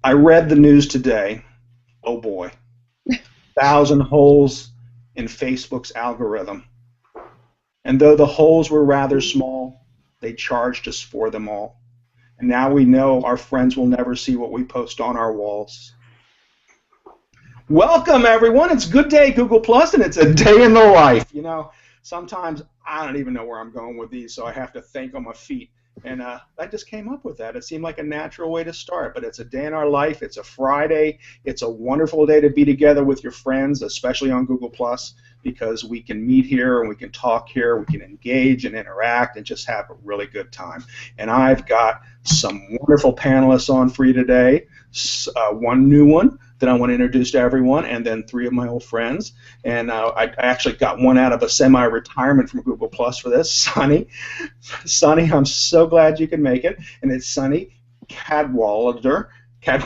I read the news today. Oh boy. 1,000 holes in Facebook's algorithm. And though the holes were rather small, they charged us for them all. And now we know our friends will never see what we post on our walls. Welcome, everyone. It's Good Day Google Plus, and it's a day in the life. You know, sometimes I don't even know where I'm going with these, so I have to think on my feet. And I just came up with that. It seemed like a natural way to start, but it's a day in our life. It's a Friday. It's a wonderful day to be together with your friends, especially on Google Plus, because we can meet here and we can talk here. We can engage and interact and just have a really good time. And I've got some wonderful panelists on for you today. One new one that I want to introduce to everyone, and then 3 of my old friends. And I actually got one out of a semi-retirement from Google Plus for this, Sunny. Sunny, I'm so glad you could make it. And it's Sunny Cadwallader. And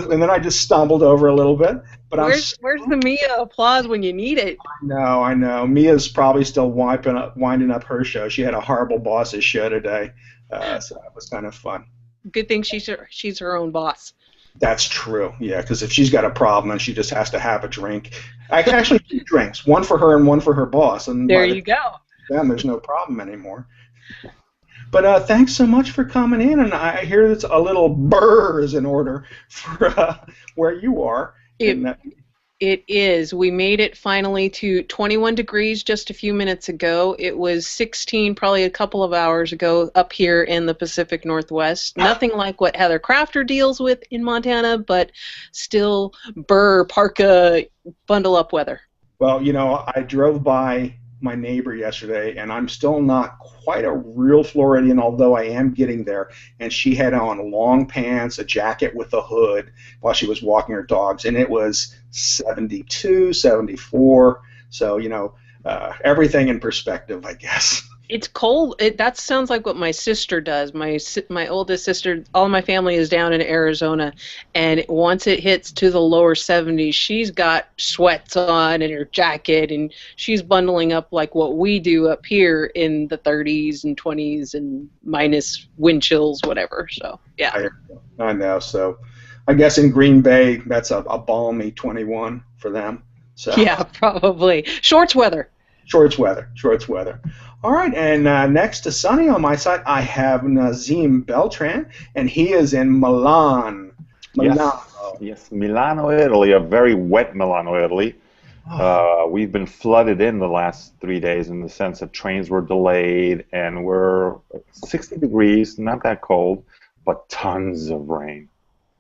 then I just stumbled over a little bit. But where's the Mia applause when you need it? I know. Mia's probably still winding up her show. She had a horrible boss's show today, so that was kind of fun. Good thing she's her own boss. That's true, yeah, because if she's got a problem and she just has to have a drink. I can actually do drinks, one for her and one for her boss. And there you go. Then there's no problem anymore. But thanks so much for coming in, and I hear that a little burr is in order for where you are. It is. We made it finally to 21 degrees just a few minutes ago. It was 16 probably a couple of hours ago up here in the Pacific Northwest. Nothing like what Heather Crafter deals with in Montana, but still burr, parka, bundle up weather. Well, you know, I drove by my neighbor yesterday, and I'm still not quite a real Floridian, although I am getting there. And she had on long pants, a jacket with a hood while she was walking her dogs, and it was 72, 74. So, you know, everything in perspective, I guess. It's cold. That sounds like what my sister does. My oldest sister, all my family is down in Arizona, and once it hits to the lower 70s, she's got sweats on and her jacket, and she's bundling up like what we do up here in the 30s and 20s and minus wind chills, whatever. So, yeah. I know. So, I guess in Green Bay, that's a balmy 21 for them. So. Yeah, probably. Shorts weather. Shorts weather. All right, and next to Sunny on my side, I have Nazim Beltran, and he is in Milan. Yes, Milano, Italy, a very wet Milano, Italy. We've been flooded in the last 3 days in the sense that trains were delayed, and we're 60 degrees, not that cold, but tons of rain.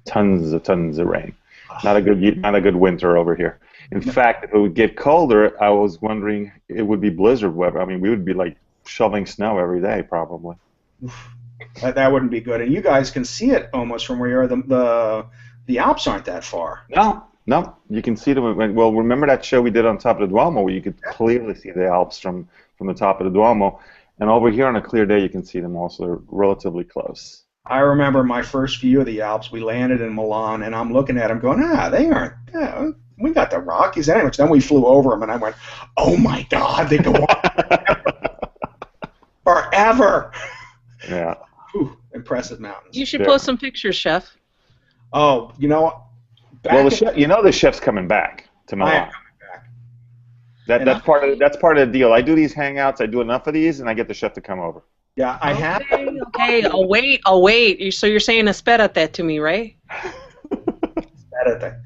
Tons of rain. Not a good winter over here. In fact, if it would get colder, I was wondering it would be blizzard weather. I mean, we would be like shoveling snow every day, probably. That wouldn't be good. And you guys can see it almost from where you are. The Alps aren't that far. No, you can see them. Well, remember that show we did on top of the Duomo where you could clearly see the Alps from the top of the Duomo. And over here on a clear day, you can see them also. They're relatively close. I remember my first view of the Alps. We landed in Milan, and I'm looking at them going, they aren't. We got the Rockies anyway. Then we flew over them, and I went, oh, my God, they go on forever. Yeah. Whew, impressive mountains. You should post some pictures, Chef. Oh, you know what? The chef's coming back to Milan. I am coming back. That's part of the deal. I do these hangouts. I do enough of these, and I get the chef to come over. Yeah, I have. Okay, I'll wait. So you're saying espérate to me, right? Espérate.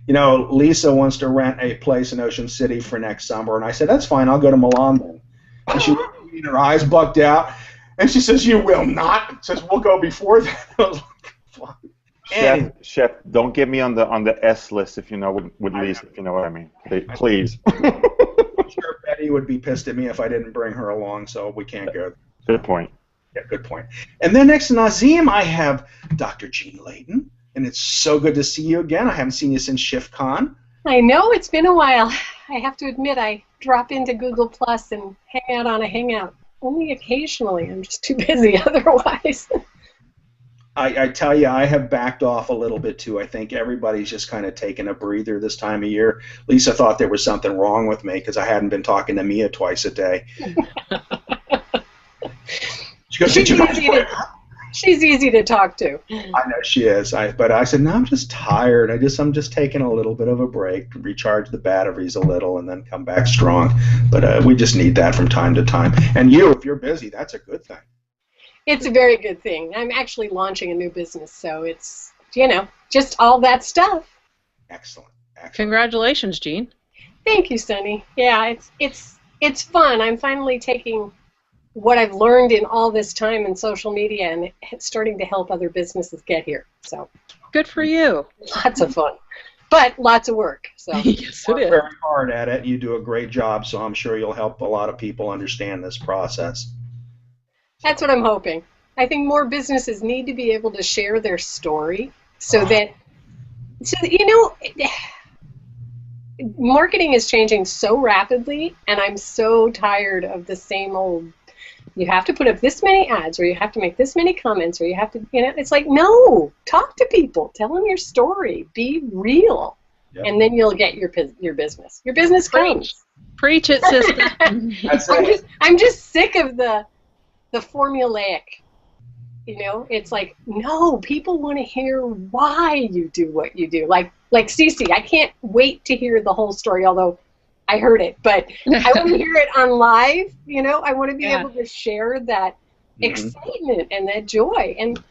You know, Lisa wants to rent a place in Ocean City for next summer, and I said, that's fine, I'll go to Milan then. And she looked at me and her eyes bugged out, and she says, you will not? Says, we'll go before that. I was like, Chef, don't get me on the S list if you know with Lisa, if you know what I mean. Please. I'm sure Betty would be pissed at me if I didn't bring her along, so we can't go. Good point. Yeah, good point. And then next to Nazim, I have Dr. Jean Layton. And it's so good to see you again. I haven't seen you since ShiftCon. I know, it's been a while. I have to admit, I drop into Google Plus and hang out on a hangout. Only occasionally. I'm just too busy otherwise. I tell you, I have backed off a little bit too. I think everybody's just kind of taking a breather this time of year. Lisa thought there was something wrong with me because I hadn't been talking to Mia twice a day. She goes, did you guys quit? She's easy to talk to. I know she is. But I said, no, I'm just tired. I'm just taking a little bit of a break, recharge the batteries a little, and then come back strong. But we just need that from time to time. And you, if you're busy, that's a good thing. It's a very good thing. I'm actually launching a new business, so it's, you know, just all that stuff. Excellent. Congratulations, Jean. Thank you, Sunny. Yeah, it's fun. I'm finally taking what I've learned in all this time in social media and it's starting to help other businesses get here. So good for you. Lots of fun, but lots of work. So yes, it is. Very hard at it. You do a great job, so I'm sure you'll help a lot of people understand this process. That's what I'm hoping. I think more businesses need to be able to share their story so that, you know, marketing is changing so rapidly, and I'm so tired of the same old, you have to put up this many ads, or you have to make this many comments, or you have to, you know, it's like, no, talk to people, tell them your story, be real, and then you'll get your business. Your business comes. Preach it, sister. I'm just sick of the formulaic. You know, it's like, no, people want to hear why you do what you do. Like Cici, I can't wait to hear the whole story, although I heard it, but I want to hear it on live, you know, I want to be able to share that excitement and that joy. And,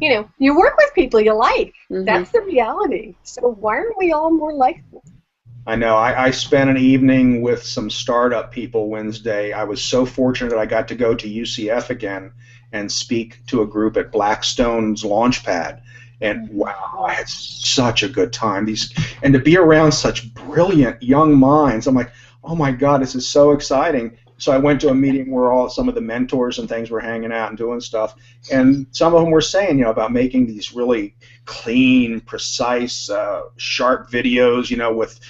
you know, you work with people you like. That's the reality. So why aren't we all more like them? I know. I spent an evening with some startup people Wednesday. I was so fortunate I got to go to UCF again and speak to a group at Blackstone's Launchpad. And wow, I had such a good time. And to be around such brilliant young minds, I'm like, oh my God, this is so exciting. So I went to a meeting where some of the mentors and things were hanging out and doing stuff. And some of them were saying, you know, about making these really clean, precise, sharp videos, you know, with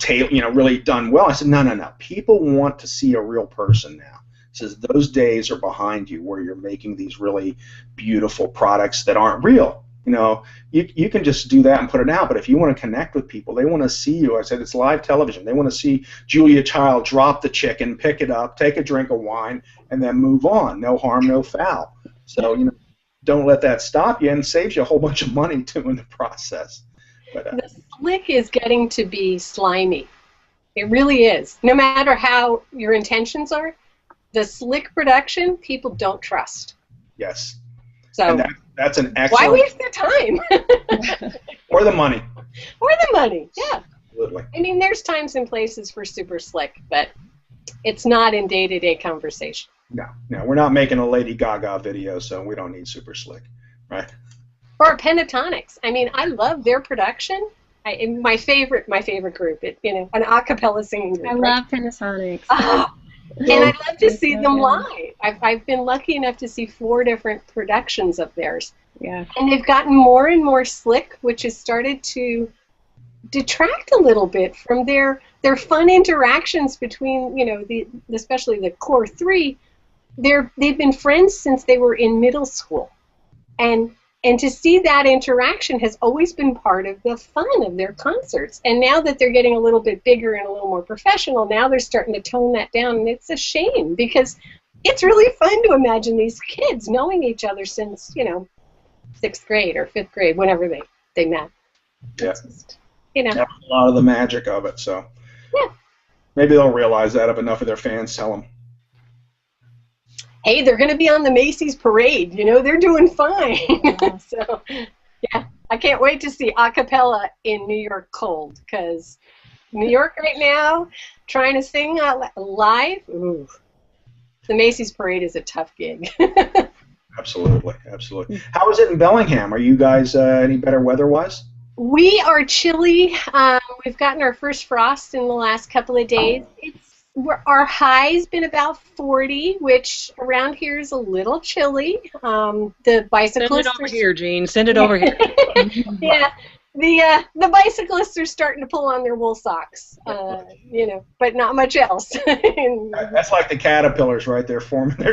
really done well. I said, no. People want to see a real person now. It says those days are behind you where you're making these really beautiful products that aren't real. You know, you can just do that and put it out, but if you want to connect with people, they want to see you. I said it's live television. They want to see Julia Child drop the chicken, pick it up, take a drink of wine, and then move on. No harm, no foul. So, you know, don't let that stop you, and saves you a whole bunch of money too in the process. But, the slick is getting to be slimy. It really is. No matter how your intentions are, the slick production, people don't trust. Yes. So that's an excellent. Why waste their time? Or the money. Or the money, yeah. Absolutely. I mean, there's times and places for super slick, but it's not in day-to-day conversation. No, we're not making a Lady Gaga video, so we don't need super slick, right? Or Pentatonics. I mean, I love their production. My favorite group. You know, an a cappella singing group. I love Pentatonics. And I'd love to see them live. I've been lucky enough to see 4 different productions of theirs. Yeah. And they've gotten more and more slick, which has started to detract a little bit from their fun interactions between, you know, especially the core 3. They've been friends since they were in middle school. And to see that interaction has always been part of the fun of their concerts. And now that they're getting a little bit bigger and a little more professional, now they're starting to tone that down. And it's a shame because it's really fun to imagine these kids knowing each other since, you know, 6th grade or 5th grade, whenever they met. Yeah. Just, you know. That's a lot of the magic of it. So yeah. Maybe they'll realize that if enough of their fans tell them. Hey, they're going to be on the Macy's parade. You know, they're doing fine. So, yeah, I can't wait to see a cappella in New York cold, because New York right now, trying to sing live, ooh, the Macy's parade is a tough gig. Absolutely. How is it in Bellingham? Are you guys any better weather-wise? We are chilly. We've gotten our first frost in the last couple of days. Our high's been about 40, which around here is a little chilly. The bicyclists. Send it over here, Jean. Send it over here. Yeah, the bicyclists are starting to pull on their wool socks, you know, but not much else. That's like the caterpillars, right? They're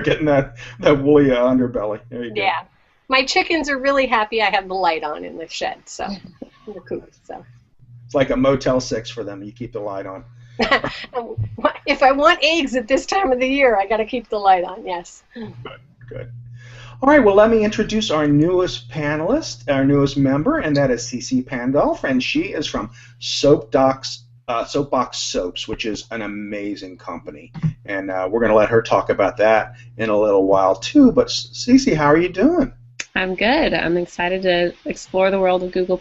getting that woolly underbelly. There you go. Yeah, my chickens are really happy I have the light on in the shed, so in the coop. So it's like a Motel 6 for them. You keep the light on. If I want eggs at this time of the year, I got to keep the light on. Yes. Good. All right, well, let me introduce our newest panelist, our newest member, and that is Cici Pandol, and she is from Soapbox Soaps, which is an amazing company. And we're going to let her talk about that in a little while, too. But, Cici, how are you doing? I'm good. I'm excited to explore the world of Google+.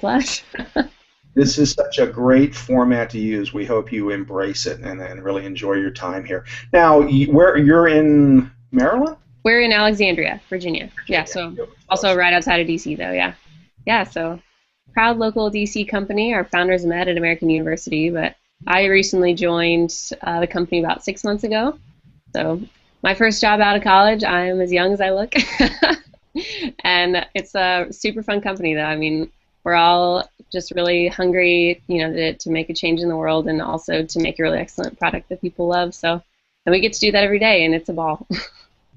This is such a great format to use. We hope you embrace it and really enjoy your time here. Now, you're in Maryland? We're in Alexandria, Virginia. Yeah, so also right outside of DC, though, yeah. Yeah, so proud local DC company. Our founders met at American University, but I recently joined the company about 6 months ago. So my first job out of college, I am as young as I look. And it's a super fun company, though. I mean, we're all just really hungry, to make a change in the world and also to make a really excellent product that people love. So, and we get to do that every day, and it's a ball.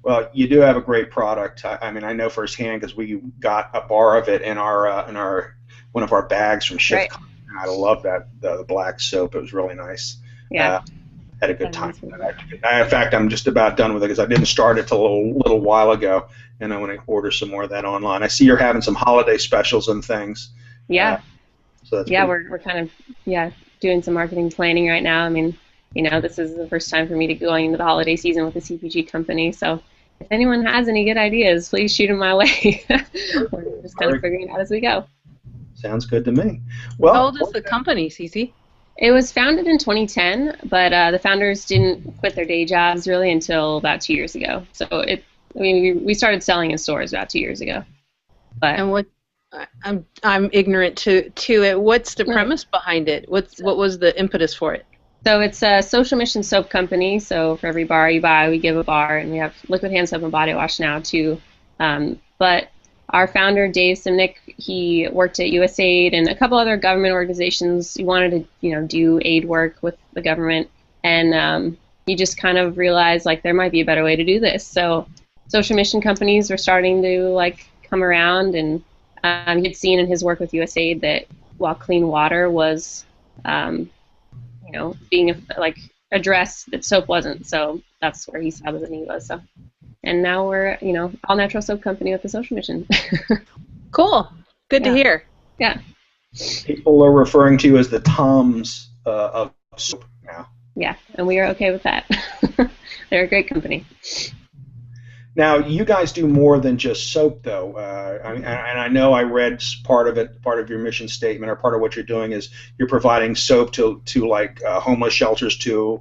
Well, you do have a great product. I mean, I know firsthand because we got a bar of it in our one of our bags from Shift. Right. I love that the black soap. It was really nice. Yeah. Had a good time. In fact, I'm just about done with it because I didn't start it till a little while ago, and I want to order some more of that online. I see you're having some holiday specials and things. Yeah. So that's we're kind of doing some marketing planning right now. I mean, this is the first time for me to go into the holiday season with a CPG company, so if anyone has any good ideas, please shoot them my way. We're just kind of figuring it out as we go. Sounds good to me. Well, how old is the company, Cici? It was founded in 2010, but the founders didn't quit their day jobs really until about 2 years ago. So we started selling in stores about 2 years ago. But and I'm ignorant to it. What's the premise behind it? What was the impetus for it? So it's a social mission soap company. So for every bar you buy, we give a bar, and we have liquid hand soap and body wash now too. But our founder, Dave Simnick, he worked at USAID and a couple other government organizations. He wanted to, do aid work with the government, and he just kind of realized there might be a better way to do this. So social mission companies were starting to come around, and he'd seen in his work with USAID that while clean water was being addressed, that soap wasn't. So that's where he saw the need was. So, and now we're all natural soap company with the social mission. Cool. Good to hear. Yeah. People are referring to you as the Toms of soap now. Yeah, and we are okay with that. They're a great company. Now, you guys do more than just soap, though. And I know I read part of your mission statement, or part of what you're doing is you're providing soap to homeless shelters too,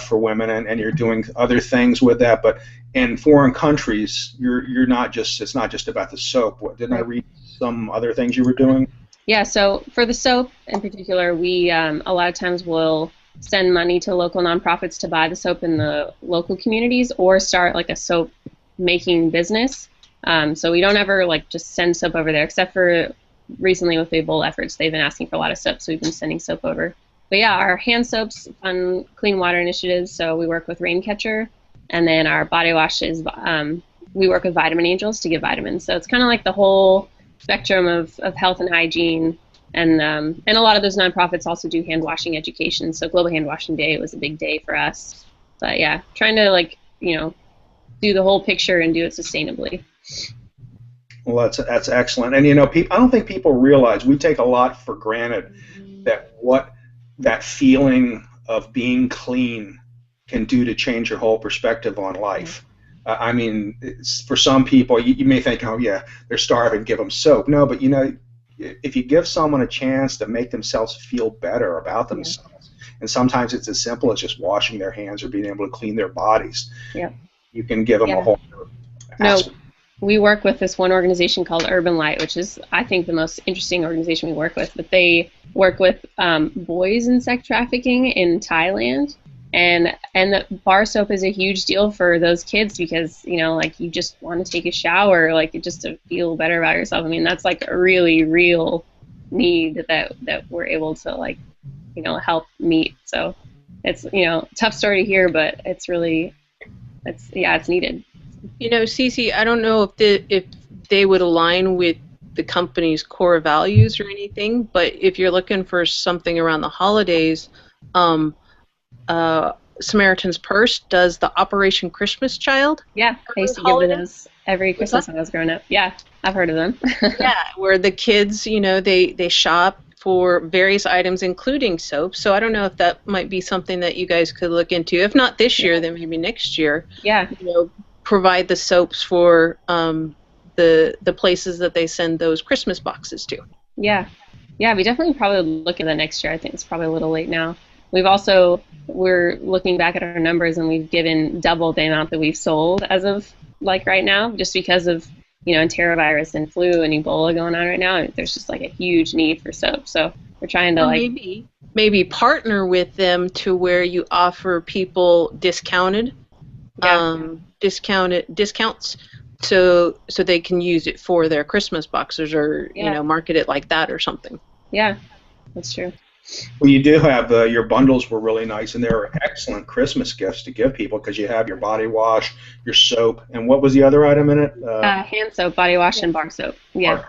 for women, and you're doing other things with that. But in foreign countries, you're not just, it's not just about the soap. Didn't I read some other things you were doing? Yeah. So for the soap in particular, we a lot of times will send money to local nonprofits to buy the soap in the local communities, or start a soap making business. So we don't ever just send soap over there, except for recently with the Ebola efforts. They've been asking for a lot of soap, so we've been sending soap over. But yeah, our hand soaps fund clean water initiatives. So we work with Raincatcher, and then our body washes, we work with Vitamin Angels to give vitamins. So it's kind of the whole spectrum of health and hygiene. And a lot of those nonprofits also do hand washing education. So Global Hand Washing Day was a big day for us. But yeah, trying to do the whole picture and do it sustainably. Well, that's excellent. And I don't think people realize, we take a lot for granted that what that feeling of being clean can do to change your whole perspective on life. I mean, for some people, you may think, oh yeah, they're starving, give them soap. No, but if you give someone a chance to make themselves feel better about themselves, and sometimes it's as simple as just washing their hands or being able to clean their bodies. Yeah. You can give them a whole aspect. We work with this one organization called Urban Light, which is, I think, the most interesting organization we work with. But they work with boys in sex trafficking in Thailand, and the bar soap is a huge deal for those kids because you just want to take a shower, just to feel better about yourself. I mean, that's a really real need that we're able to help meet. So it's tough story to hear, but it's really it's needed. Cici, I don't know if they would align with the company's core values or anything, but if you're looking for something around the holidays, Samaritan's Purse does the Operation Christmas Child. Yeah, I used to give those every Christmas when I was growing up. Yeah, I've heard of them. Yeah, where the kids, you know, they shop for various items, including soap. So I don't know if that might be something that you guys could look into. If not this year, then maybe next year. Yeah. You know, provide the soaps for the places that they send those Christmas boxes to. Yeah. Yeah, we definitely probably look at that next year. I think it's probably a little late now. We're looking back at our numbers, and we've given double the amount that we've sold as of like right now, just because of, you know, enterovirus and flu and Ebola going on right now. There's just like a huge need for soap. So we're trying to maybe partner with them to where you offer people discounts so they can use it for their Christmas boxes, or you know, market it like that or something. Yeah, that's true. Well, you do have your bundles were really nice, and they're excellent Christmas gifts to give people because you have your body wash, your soap, and what was the other item in it? Hand soap, body wash, and bar soap. Yeah.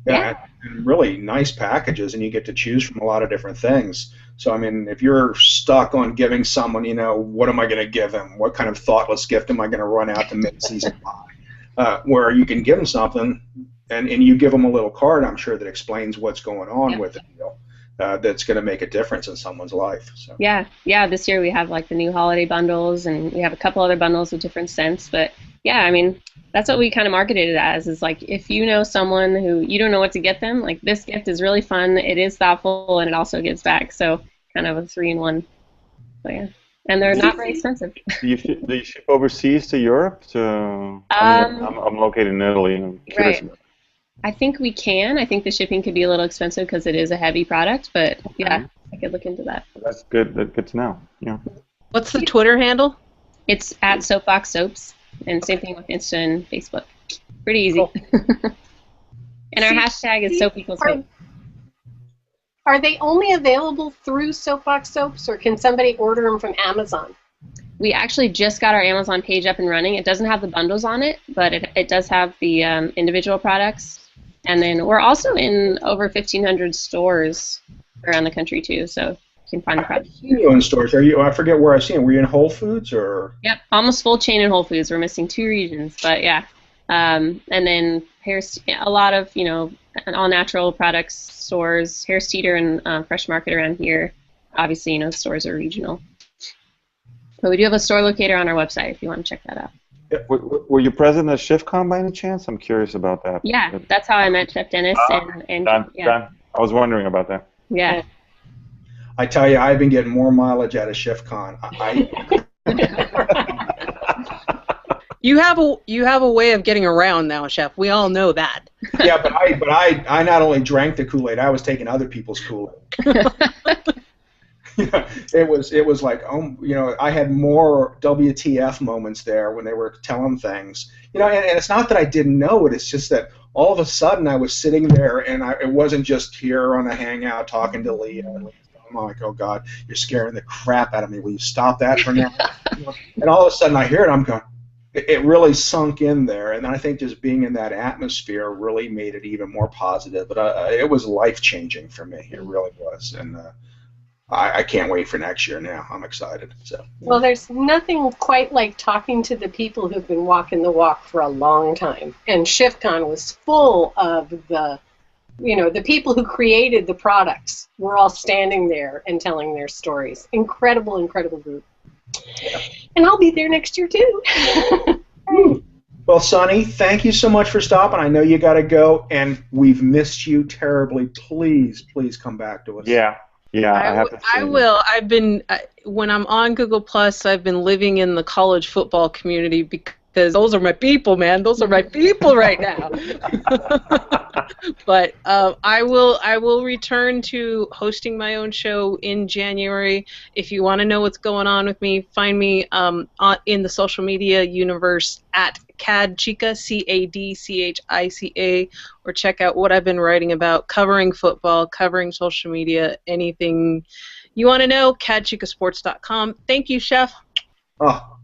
Yeah. And really nice packages, and you get to choose from a lot of different things. So, I mean, if you're stuck on giving someone, you know, what am I going to give them? What kind of thoughtless gift am I going to run out to Macy's and buy? Where you can give them something, and you give them a little card, I'm sure, that explains what's going on with the deal. That's going to make a difference in someone's life. So. Yeah. This year we have like the new holiday bundles, and we have a couple other bundles with different scents. But yeah, I mean, that's what we kind of marketed it as, is like, if you know someone who you don't know what to get them, like, this gift is really fun, it is thoughtful, and it also gives back. So kind of a 3-in-1. So yeah. And they're not very expensive. Do you ship overseas to Europe? I'm located in Italy, and I'm curious about it. I think we can. I think the shipping could be a little expensive because it is a heavy product, but yeah, I could look into that. That's good. That's good to know. Yeah. What's the Twitter handle? It's at SoapBoxSoaps, and same thing with Insta and Facebook. Pretty easy. Cool. And our hashtag is soap=soap. Are they only available through SoapBox Soaps, or can somebody order them from Amazon? We actually just got our Amazon page up and running. It doesn't have the bundles on it, but it does have the individual products. And then we're also in over 1,500 stores around the country too, so you can find the products. I've seen you in stores. Are you? I forget where I've seen. Were you in Whole Foods or? Yep, almost full chain in Whole Foods. We're missing 2 regions, but yeah. And then a lot of, you know, all natural products stores, Harris Teeter and Fresh Market around here. Obviously, you know, stores are regional. But we do have a store locator on our website if you want to check that out. Were you present at SchiffCon by any chance? I'm curious about that. Yeah, that's how I met Chef Dennis. John, I was wondering about that. Yeah. I tell you, I've been getting more mileage out of SchiffCon. You have a way of getting around now, Chef. We all know that. Yeah, but I not only drank the Kool-Aid, I was taking other people's Kool-Aid. It was like, you know, I had more WTF moments there when they were telling things, you know, and it's not that I didn't know it, it's just that all of a sudden I was sitting there, and it wasn't just here on a hangout talking to Leah. I'm like, oh God, you're scaring the crap out of me. Will you stop that for now? And all of a sudden I hear it, I'm going, it really sunk in there, and I think just being in that atmosphere really made it even more positive. But it was life-changing for me. It really was, and I can't wait for next year now. I'm excited. So. Well, there's nothing quite like talking to the people who've been walking the walk for a long time. And SchiffCon was full of the people who created the products were all standing there and telling their stories. Incredible, incredible group. Yeah. And I'll be there next year, too. Well, Sonny, thank you so much for stopping. I know you got to go, and we've missed you terribly. Please come back to us. Yeah. Yeah, I have to say. I will. I've been when I'm on Google Plus, I've been living in the college football community because those are my people, man. Those are my people right now. But I will return to hosting my own show in January. If you want to know what's going on with me, find me in the social media universe at CADChica, CADCHICA, or check out what I've been writing about, covering football, covering social media, anything you want to know, CADChicaSports.com. Thank you, Chef. Oh,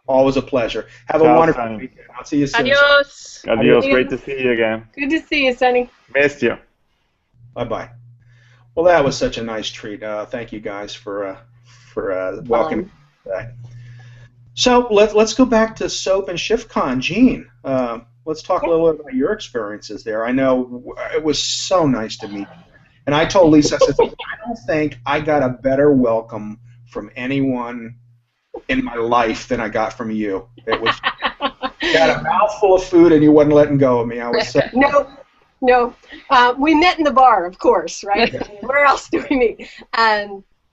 always a pleasure. Have a wonderful weekend. I'll see you soon. Adios. Adios. Great to see you again. Good to see you, Sonny. Missed you. Bye-bye. Well, that was such a nice treat. Thank you guys for for welcoming me today. So let's go back to Soap and ShiftCon. Gene, let's talk a little bit about your experiences there. I know it was so nice to meet you. And I told Lisa, I said, I don't think I got a better welcome from anyone in my life than I got from you. It was you got a mouthful of food and you wasn't letting go of me. I was so No. We met in the bar, of course, right? Where else do we meet?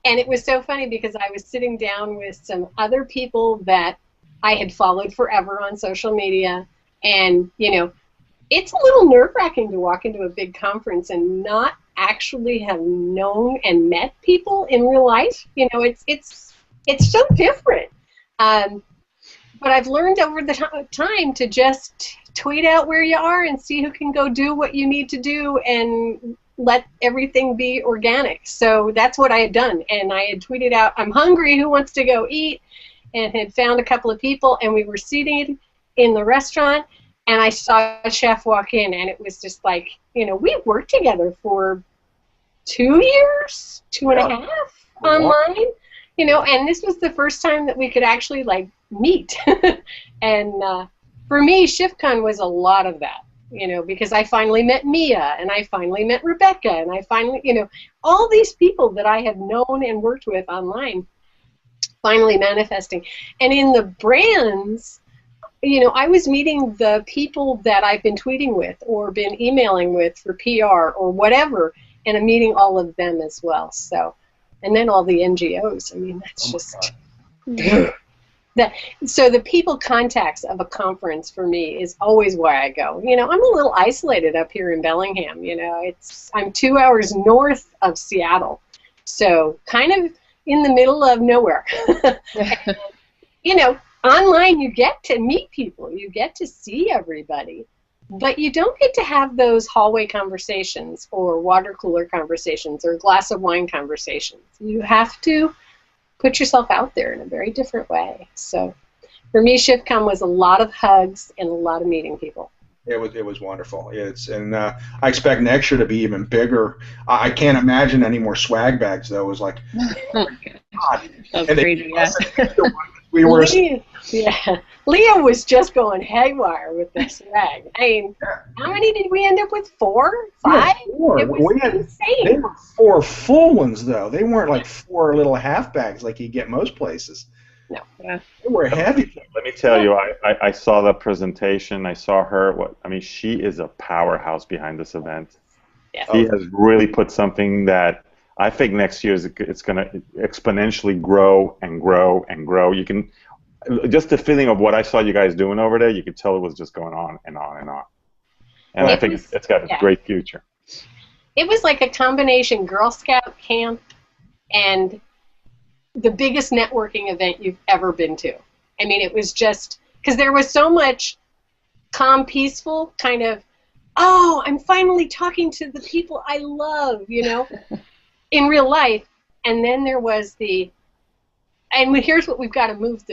And it was so funny because I was sitting down with some other people that I had followed forever on social media, and it's a little nerve-wracking to walk into a big conference and not actually have known and met people in real life. It's so different. But I've learned over the time to just tweet out where you are and see who can go do what you need to do and let everything be organic. So that's what I had done. And I had tweeted out, I'm hungry, who wants to go eat? And had found a couple of people, and we were seated in the restaurant, and I saw a chef walk in, and it was just like, we worked together for 2 years, 2.5 online, and this was the first time that we could actually, meet. And for me, ShiftCon was a lot of that, because I finally met Mia, and I finally met Rebecca, and I finally, all these people that I have known and worked with online finally manifesting. And in the brands, I was meeting the people that I've been tweeting with or been emailing with for PR or whatever, and I'm meeting all of them as well. So, and then all the NGOs. I mean, that's so the people contacts of a conference for me is always why I go. I'm a little isolated up here in Bellingham. I'm 2 hours north of Seattle, so kind of in the middle of nowhere. Online you get to meet people, you get to see everybody, but you don't get to have those hallway conversations or water cooler conversations or glass of wine conversations. You have to put yourself out there in a very different way. So for me, ShiftCon was a lot of hugs and a lot of meeting people. It was wonderful. I expect next year to be even bigger. I can't imagine any more swag bags though. It was like, oh my God. That's crazy. We were. Leah was just going haywire with the swag. I mean, how many did we end up with? 4? 5? Yeah, 4. It was insane. They were 4 full ones though. They weren't like 4 little half bags like you get most places. No. They were heavy. Let me tell you, I saw the presentation. I saw her. She is a powerhouse behind this event. Yeah. She has really put something that I think next year it's going to exponentially grow and grow and grow. You can just the feeling of what I saw you guys doing over there. You could tell it was just going on and on and on. And I think it's got a great future. It was like a combination Girl Scout camp and the biggest networking event you've ever been to. I mean, it was just because there was so much calm, peaceful kind of, oh, I'm finally talking to the people I love, in real life. And then there was and here's what we've got to move,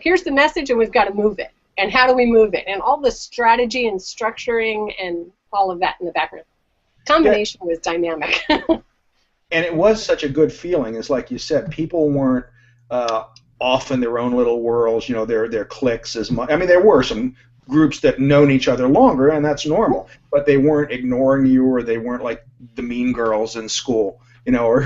here's the message and we've got to move it. And how do we move it? And all the strategy and structuring and all of that in the background. Combination was dynamic. And it was such a good feeling. It's like you said, people weren't off in their own little worlds, their cliques as much. I mean, there were some groups that known each other longer, and that's normal. But they weren't ignoring you, or they weren't like the mean girls in school, or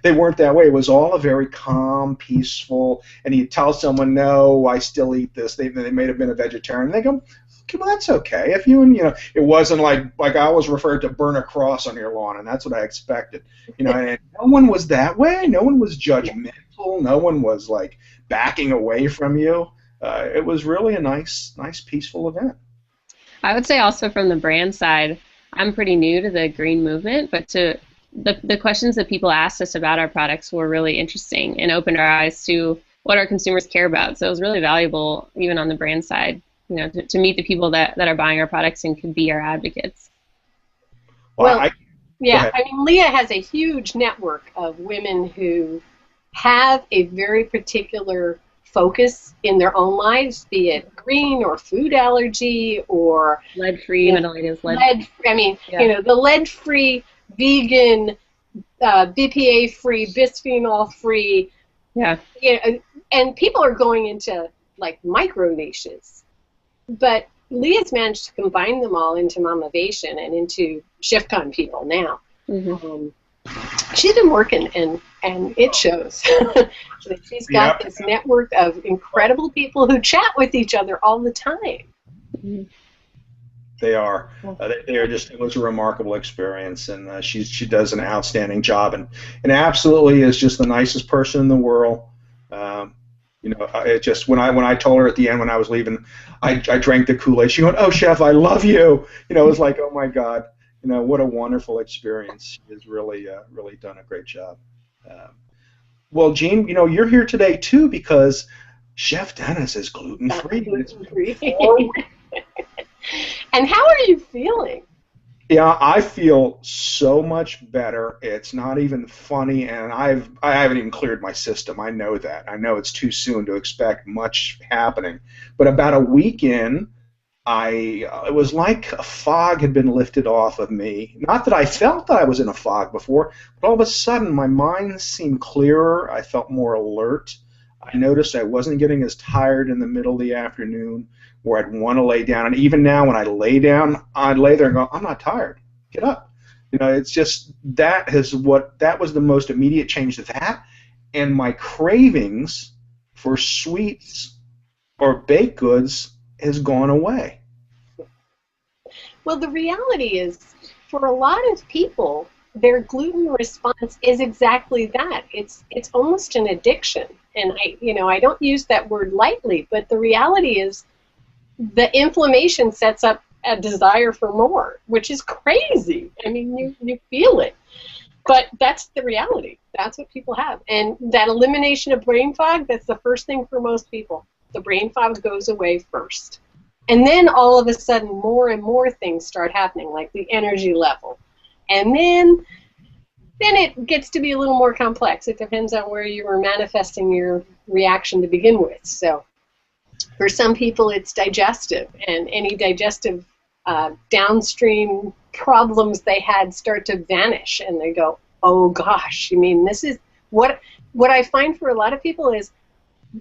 they weren't that way. It was all a very calm, peaceful, and you tell someone, no, I still eat this. They may have been a vegetarian. And they go, okay, well, that's okay. If it wasn't like I was referred to burn a cross on your lawn, and that's what I expected. And no one was that way. No one was judgmental. No one was like backing away from you. It was really a nice, peaceful event. I would say also from the brand side, I'm pretty new to the green movement, but the questions that people asked us about our products were really interesting and opened our eyes to what our consumers care about. So it was really valuable, even on the brand side, to meet the people that are buying our products and could be our advocates. Well, Leah has a huge network of women who have a very particular focus in their own lives, be it green or food allergy or lead-free. The lead-free, vegan, BPA-free, bisphenol-free, Yeah. And people are going into like micro niches, but Leah's managed to combine them all into Motivation and into ShiftCon people now. Mm-hmm. She's been working, and it shows. She's got this network of incredible people who chat with each other all the time. Mm-hmm. They are. They are just. It was a remarkable experience, and she does an outstanding job, and absolutely is just the nicest person in the world. It just when I told her at the end when I was leaving, I drank the Kool-Aid. She went, "Oh, Chef, I love you." It was like, oh my God, what a wonderful experience. She has really done a great job. Well, Jean, you're here today too because Chef Dennis is gluten-free. Gluten-free. And how are you feeling? Yeah, I feel so much better. It's not even funny, and I haven't even cleared my system. I know that. I know it's too soon to expect much happening. But about a week in, it was like a fog had been lifted off of me. Not that I felt that I was in a fog before, but all of a sudden my mind seemed clearer. I felt more alert. I noticed I wasn't getting as tired in the middle of the afternoon where I'd want to lay down. And even now when I lay down, I'd lay there and go, I'm not tired. Get up. It's just that was the most immediate change to that. And my cravings for sweets or baked goods has gone away. Well, the reality is, for a lot of people, their gluten response is exactly that. It's almost an addiction. And I don't use that word lightly, but the reality is the inflammation sets up a desire for more, which is crazy. I mean, you feel it. But that's the reality. That's what people have. And that elimination of brain fog, that's the first thing for most people. The brain fog goes away first. And then all of a sudden more and more things start happening, like the energy level. And then it gets to be a little more complex. It depends on where you were manifesting your reaction to begin with. So for some people it's digestive, and any digestive downstream problems they had start to vanish, and they go, oh gosh, this is what I find for a lot of people is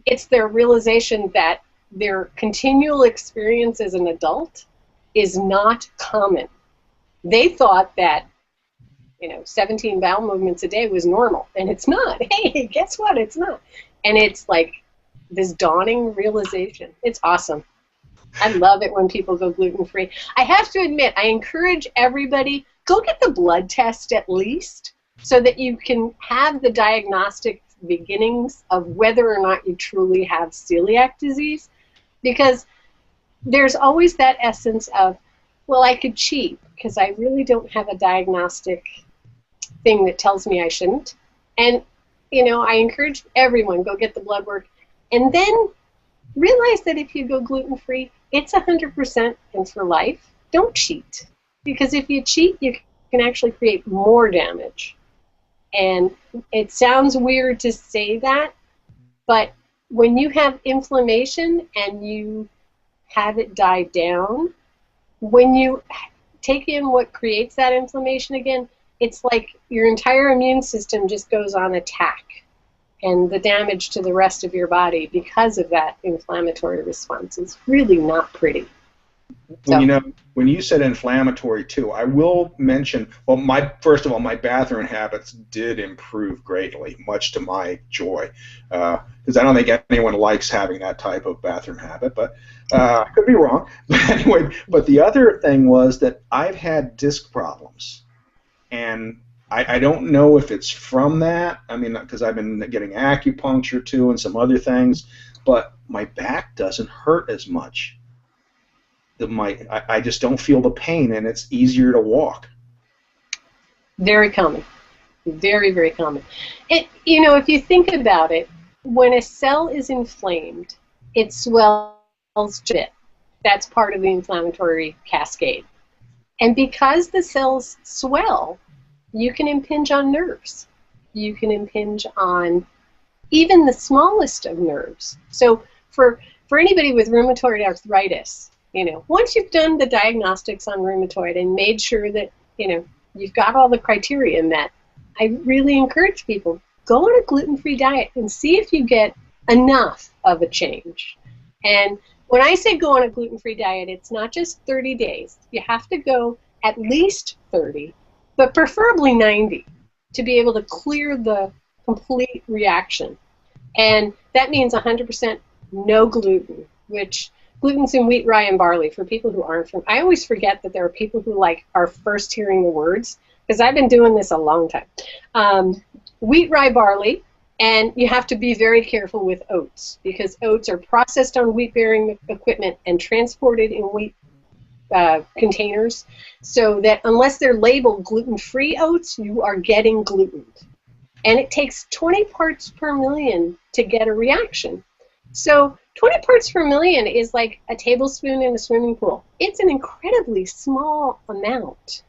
it's their realization that their continual experience as an adult is not common. They thought that 17 bowel movements a day was normal, and it's not. Hey, guess what? It's not. And it's like this dawning realization. It's awesome. I love it when people go gluten-free. I have to admit, I encourage everybody, go get the blood test at least so that you can have the diagnostic beginnings of whether or not you truly have celiac disease, because there's always that essence of, well, I could cheat because I really don't have a diagnostic thing that tells me I shouldn't. And, I encourage everyone, go get the blood work. And then realize that if you go gluten-free, it's 100% and for life. Don't cheat. Because if you cheat, you can actually create more damage. And it sounds weird to say that, but when you have inflammation and you have it die down, when you take in what creates that inflammation again, it's like your entire immune system just goes on attack, and the damage to the rest of your body because of that inflammatory response is really not pretty. When you said inflammatory too, I will mention, well, first of all, my bathroom habits did improve greatly, much to my joy, because I don't think anyone likes having that type of bathroom habit, but I could be wrong. But anyway, but the other thing was that I've had disc problems, and I don't know if it's from that. I mean, because I've been getting acupuncture too and some other things, but my back doesn't hurt as much. I just don't feel the pain, and it's easier to walk. Very common. Very, very common. If you think about it, when a cell is inflamed, it swells a bit. That's part of the inflammatory cascade. And because the cells swell, you can impinge on nerves. You can impinge on even the smallest of nerves. So for anybody with rheumatoid arthritis, once you've done the diagnostics on rheumatoid and made sure that, you've got all the criteria met, I really encourage people, go on a gluten-free diet and see if you get enough of a change. And when I say go on a gluten-free diet, it's not just 30 days. You have to go at least 30, but preferably 90 to be able to clear the complete reaction. And that means 100% no gluten, which gluten's in wheat, rye, and barley for people who aren't from. I always forget that there are people who like are first hearing the words, because I've been doing this a long time. Wheat, rye, barley, and you have to be very careful with oats, because oats are processed on wheat-bearing equipment and transported in wheat containers, so that unless they're labeled gluten-free oats, you are getting gluten. And it takes 20 parts per million to get a reaction. So 20 parts per million is like a tablespoon in a swimming pool. It's an incredibly small amount.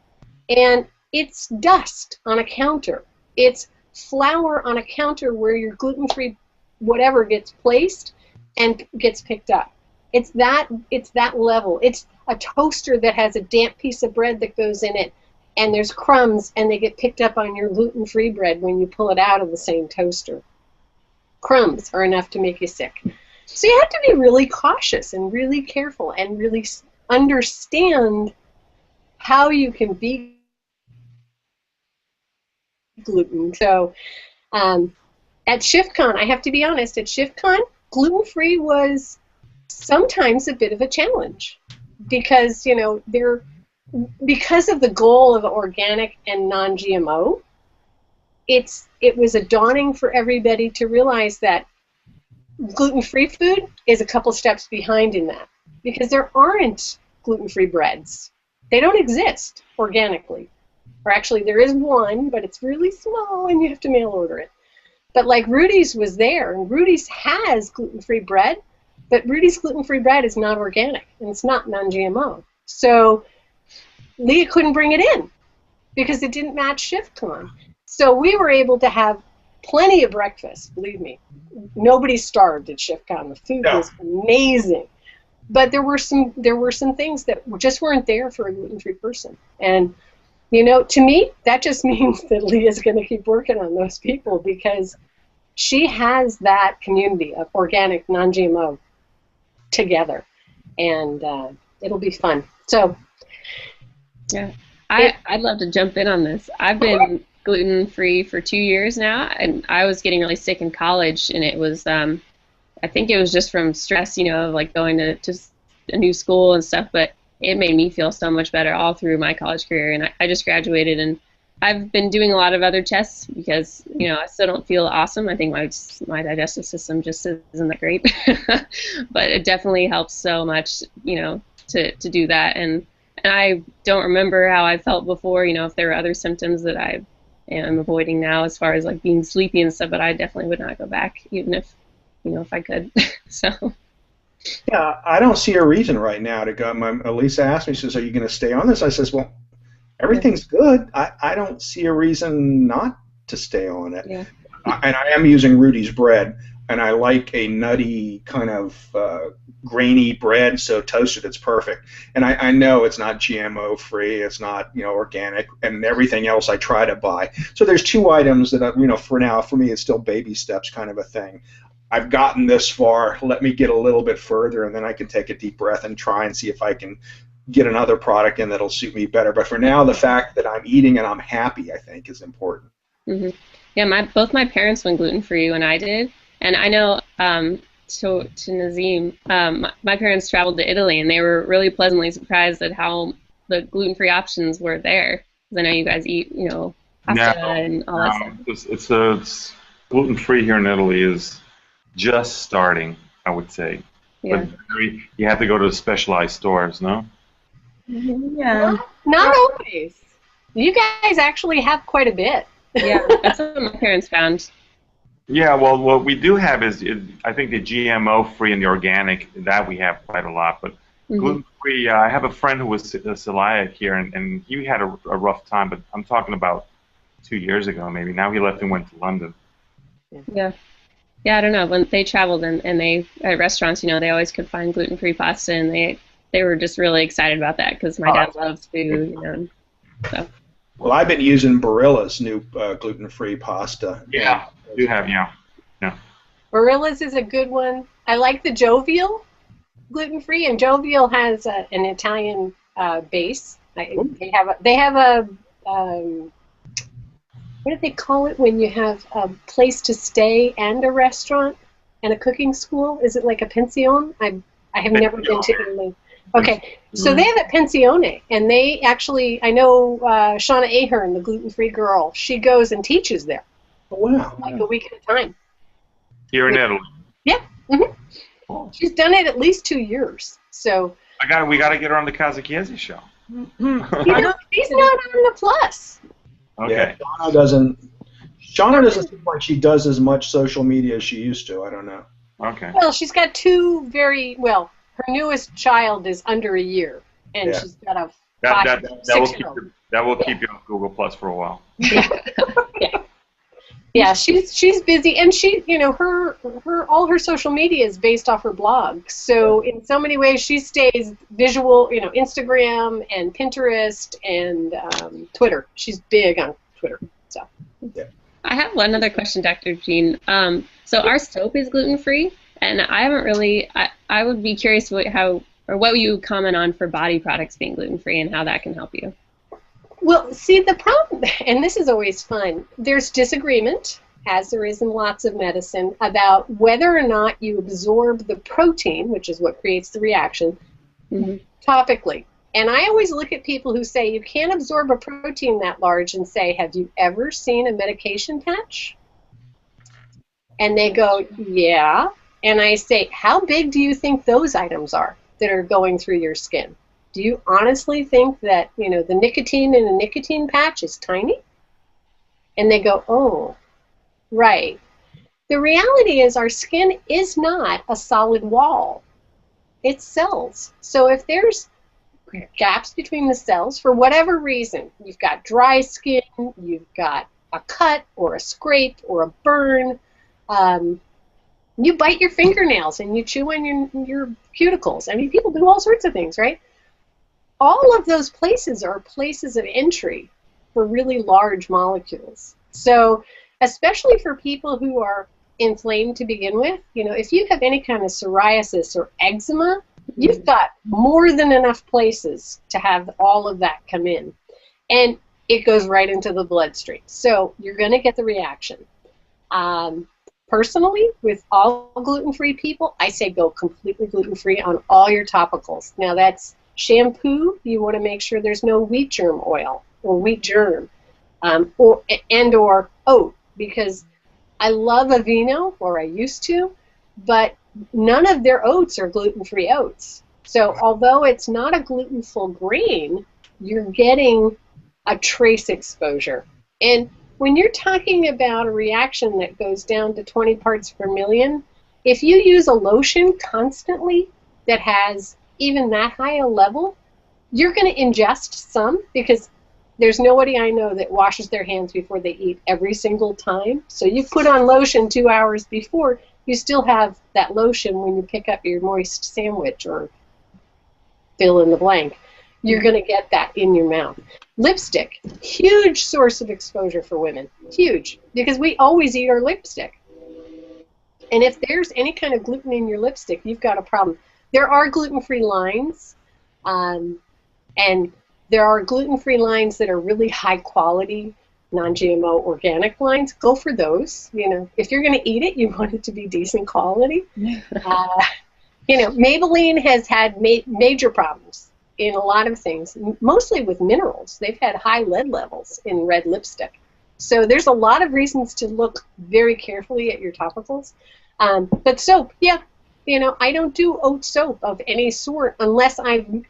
And it's dust on a counter. It's flour on a counter where your gluten-free whatever gets placed and gets picked up. It's that level. It's a toaster that has a damp piece of bread that goes in it, and there's crumbs, and they get picked up on your gluten-free bread when you pull it out of the same toaster. Crumbs are enough to make you sick. So you have to be really cautious and really careful and really understand how you can be gluten. So at ShiftCon, I have to be honest, at ShiftCon, gluten-free was sometimes a bit of a challenge because, you know, because of the goal of organic and non-GMO, it was a dawning for everybody to realize that gluten-free food is a couple steps behind in that, because there aren't gluten-free breads. They don't exist organically. Or actually, there is one, but it's really small and you have to mail order it. But like Rudy's was there, and Rudy's has gluten-free bread, but Rudy's gluten-free bread is not organic, and it's not non-GMO. So Leah couldn't bring it in because it didn't match ShiftCon. So we were able to have plenty of breakfast, believe me. Nobody starved at ShiftCon. The food was amazing. But there were some things that just weren't there for a gluten-free person. And, you know, to me, that just means that Leah's going to keep working on those people, because she has that community of organic, non-GMO together. And it'll be fun. So, yeah, I'd love to jump in on this. I've been gluten-free for 2 years now, and I was getting really sick in college, and it was, I think it was just from stress, you know, like going to a new school and stuff, but it made me feel so much better all through my college career, and I just graduated, and I've been doing a lot of other tests because, you know, I still don't feel awesome. I think my digestive system just isn't that great, but it definitely helps so much, you know, to do that, and I don't remember how I felt before, you know, if there were other symptoms that I am avoiding now as far as like being sleepy and stuff, but I definitely would not go back, even if, you know, if I could. So. Yeah, I don't see a reason right now to go. Elisa asked me, she says, are you going to stay on this? I says, well, everything's good. I don't see a reason not to stay on it. Yeah. And I am using Rudy's bread, and I like a nutty kind of grainy bread, so toasted it's perfect. And I know it's not GMO free, it's not, you know, organic, and everything else I try to buy. So there's two items that, you know, for now, for me, it's still baby steps kind of a thing. I've gotten this far, let me get a little bit further, and then I can take a deep breath and try and see if I can get another product in that'll suit me better. But for now, the fact that I'm eating and I'm happy, I think, is important. Mm-hmm. Yeah, both my parents went gluten-free when I did, and I know to Nazim, my parents traveled to Italy, and they were really pleasantly surprised at how the gluten-free options were there. Because I know you guys eat, you know, pasta and all that stuff. It's gluten-free here in Italy is just starting, I would say. Yeah. But you have to go to the specialized stores, no? Yeah. Not always. You guys actually have quite a bit. Yeah, that's what my parents found. Yeah, well, what we do have is, I think the GMO-free and the organic, that we have quite a lot. But gluten-free, I have a friend who was a celiac here, and he had a rough time, but I'm talking about 2 years ago maybe. Now he left and went to London. Yeah. Yeah, I don't know. When they traveled and they, at restaurants, you know, they always could find gluten-free pasta, and they were just really excited about that because my dad loves food, you know. So. Well, I've been using Barilla's new gluten-free pasta. Yeah, you have, yeah. Barilla's is a good one. I like the Jovial gluten-free, and Jovial has an Italian base. They have a what do they call it when you have a place to stay and a restaurant and a cooking school? Is it like a pension? I have never been to Italy. Okay, so they have a pensione, and they actually, I know Shauna Ahern, the gluten-free girl, she goes and teaches there. Oh, wow. Like a week at a time. Here in Italy. Yeah. Mm-hmm. She's done it at least 2 years. So We got to get her on the Kazakiezi show. She's not on the Plus. Okay. Yeah, Shauna doesn't seem like she does as much social media as she used to. I don't know. Okay. Well, she's got two her newest child is under a year, and she's got a that will keep you on Google Plus for a while. Yeah, she's busy, and she, all her social media is based off her blog. So in so many ways, she stays visual. Instagram and Pinterest and Twitter. She's big on Twitter. So. Yeah. I have one other question, Dr. Jean. So our soap is gluten-free, and I haven't really. I would be curious what you comment on for body products being gluten-free and how that can help you. Well, see, the problem, and this is always fun, there's disagreement, as there is in lots of medicine, about whether or not you absorb the protein, which is what creates the reaction, topically. And I always look at people who say you can't absorb a protein that large and say, have you ever seen a medication patch? And they go, yeah. And I say, how big do you think those items are that are going through your skin? Do you honestly think that, the nicotine in a nicotine patch is tiny? And they go, oh, right. The reality is our skin is not a solid wall. It's cells. So if there's gaps between the cells, for whatever reason, you've got dry skin, you've got a cut or a scrape or a burn, you bite your fingernails and you chew on your cuticles. I mean, people do all sorts of things, right? All of those places are places of entry for really large molecules. So especially for people who are inflamed to begin with, if you have any kind of psoriasis or eczema, you've got more than enough places to have all of that come in. And it goes right into the bloodstream. So you're going to get the reaction. Personally, with all gluten-free people, I say go completely gluten-free on all your topicals. Now that's shampoo, you want to make sure there's no wheat germ oil or wheat germ or oat, because I love Aveeno, or I used to, but none of their oats are gluten-free oats. So although it's not a gluten-full grain, you're getting a trace exposure. And when you're talking about a reaction that goes down to 20 parts per million, if you use a lotion constantly that has even that high a level, you're going to ingest some, because there's nobody I know that washes their hands before they eat every single time. So you put on lotion 2 hours before, you still have that lotion when you pick up your moist sandwich or fill in the blank. You're going to get that in your mouth. Lipstick, huge source of exposure for women, huge, because we always eat our lipstick. And if there's any kind of gluten in your lipstick, you've got a problem. There are gluten-free lines, and there are gluten-free lines that are really high-quality, non-GMO organic lines. Go for those. If you're going to eat it, you want it to be decent quality. Maybelline has had major problems in a lot of things, mostly with minerals. They've had high lead levels in red lipstick. So there's a lot of reasons to look very carefully at your topicals. But soap, yeah. I don't do oat soap of any sort unless I'm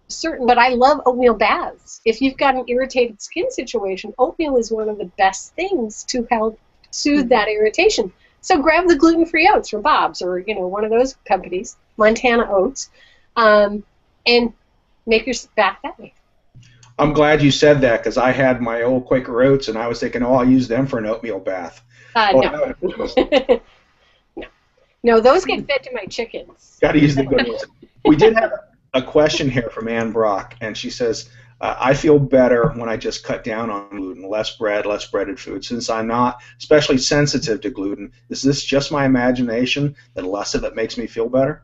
certain, but I love oatmeal baths. If you've got an irritated skin situation, oatmeal is one of the best things to help soothe that irritation. So grab the gluten-free oats from Bob's or, one of those companies, Montana Oats, and make your bath that way. I'm glad you said that, because I had my old Quaker Oats, and I was thinking, I'll use them for an oatmeal bath. No. No, those get fed to my chickens. Got to use the good ones. We did have a question here from Ann Brock, and she says, I feel better when I just cut down on gluten, less bread, less breaded food. Since I'm not especially sensitive to gluten, is this just my imagination that less of it makes me feel better?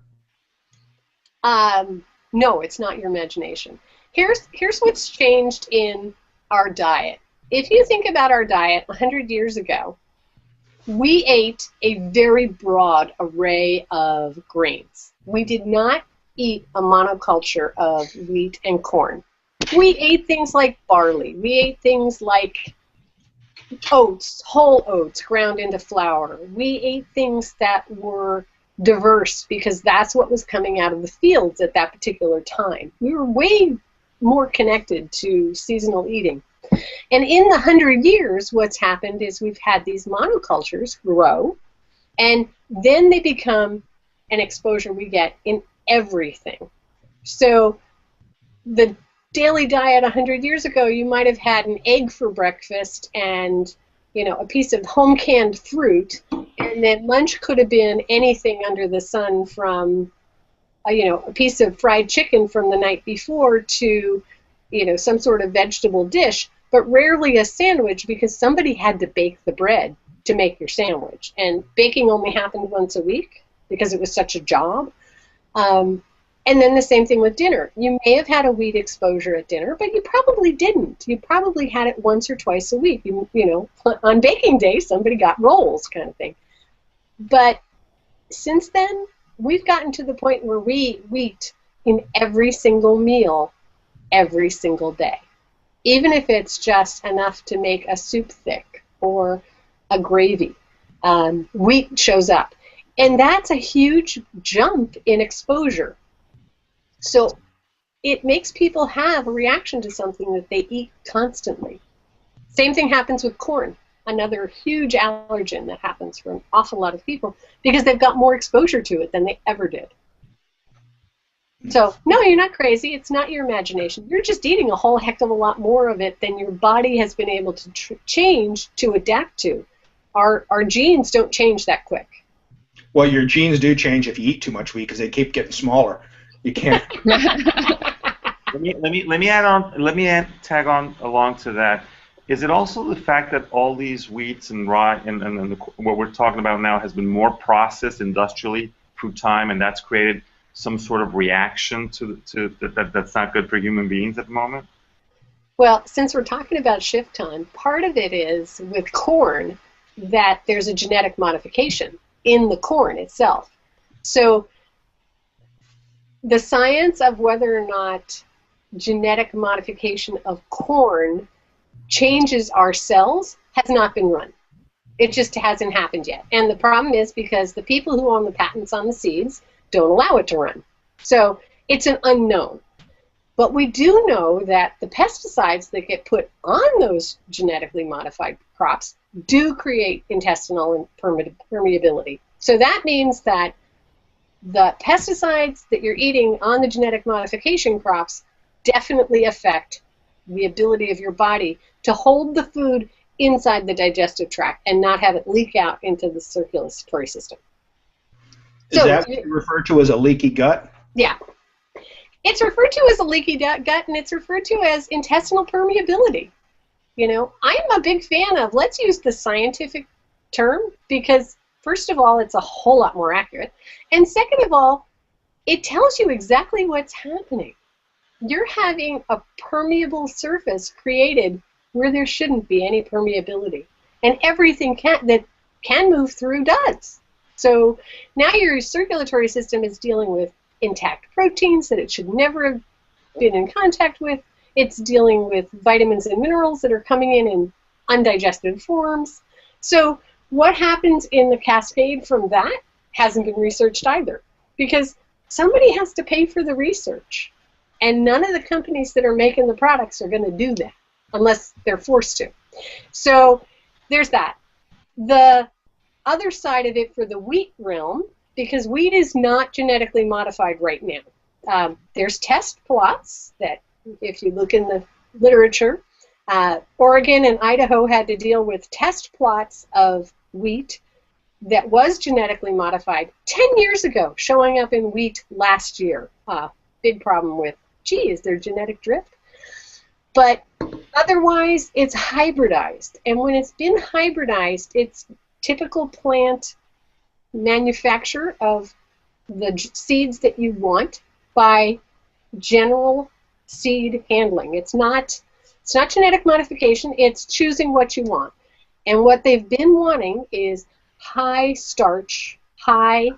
No, it's not your imagination. Here's what's changed in our diet. If you think about our diet 100 years ago, we ate a very broad array of grains. We did not eat a monoculture of wheat and corn. We ate things like barley. We ate things like oats, whole oats ground into flour. We ate things that were diverse because that's what was coming out of the fields at that particular time. We were way more connected to seasonal eating. And in the 100 years, what's happened is we've had these monocultures grow, and then they become an exposure we get in everything. So the daily diet 100 years ago, you might have had an egg for breakfast and, you know, a piece of home canned fruit, and then lunch could have been anything under the sun, from you know, a piece of fried chicken from the night before to, you know, some sort of vegetable dish, but rarely a sandwich because somebody had to bake the bread to make your sandwich, and baking only happened once a week because it was such a job. And then the same thing with dinner. You may have had a wheat exposure at dinner, but you probably didn't. You probably had it once or twice a week. You know, on baking day, somebody got rolls, kind of thing. But since then, we've gotten to the point where we eat wheat in every single meal, every single day. Even if it's just enough to make a soup thick or a gravy, wheat shows up. And that's a huge jump in exposure. So it makes people have a reaction to something that they eat constantly. Same thing happens with corn, another huge allergen that happens for an awful lot of people because they've got more exposure to it than they ever did. So, no, you're not crazy. It's not your imagination. You're just eating a whole heck of a lot more of it than your body has been able to change to adapt to. Our genes don't change that quick. Well, your genes do change if you eat too much wheat because they keep getting smaller. You can't. Let me tag on along to that. Is it also the fact that all these wheats and rye and what we're talking about now has been more processed industrially through time, and that's created some sort of reaction to that's not good for human beings at the moment? Well, since we're talking about shift time, part of it is with corn that there's a genetic modification in the corn itself. So the science of whether or not genetic modification of corn changes our cells has not been run. It just hasn't happened yet. And the problem is because the people who own the patents on the seeds don't allow it to run. So it's an unknown. But we do know that the pesticides that get put on those genetically modified crops do create intestinal permeability. So that means that the pesticides that you're eating on the genetic modification crops definitely affect the ability of your body to hold the food inside the digestive tract and not have it leak out into the circulatory system. Is that referred to as a leaky gut? Yeah. It's referred to as a leaky gut, and it's referred to as intestinal permeability. You know, I'm a big fan of, let's use the scientific term because, first of all, it's a whole lot more accurate. And second of all, it tells you exactly what's happening. You're having a permeable surface created where there shouldn't be any permeability. And everything that can move through does. So now your circulatory system is dealing with intact proteins that it should never have been in contact with. It's dealing with vitamins and minerals that are coming in undigested forms. So what happens in the cascade from that hasn't been researched either, because somebody has to pay for the research, and none of the companies that are making the products are going to do that unless they're forced to. So there's that. The other side of it for the wheat realm, because wheat is not genetically modified right now. There's test plots that, if you look in the literature, Oregon and Idaho had to deal with test plots of wheat that was genetically modified 10 years ago, showing up in wheat last year. big problem with cheese, their genetic drift. But otherwise, it's hybridized. And when it's been hybridized, it's typical plant manufacture of the seeds that you want by general seed handling. It's not genetic modification, it's choosing what you want. And what they've been wanting is high starch, high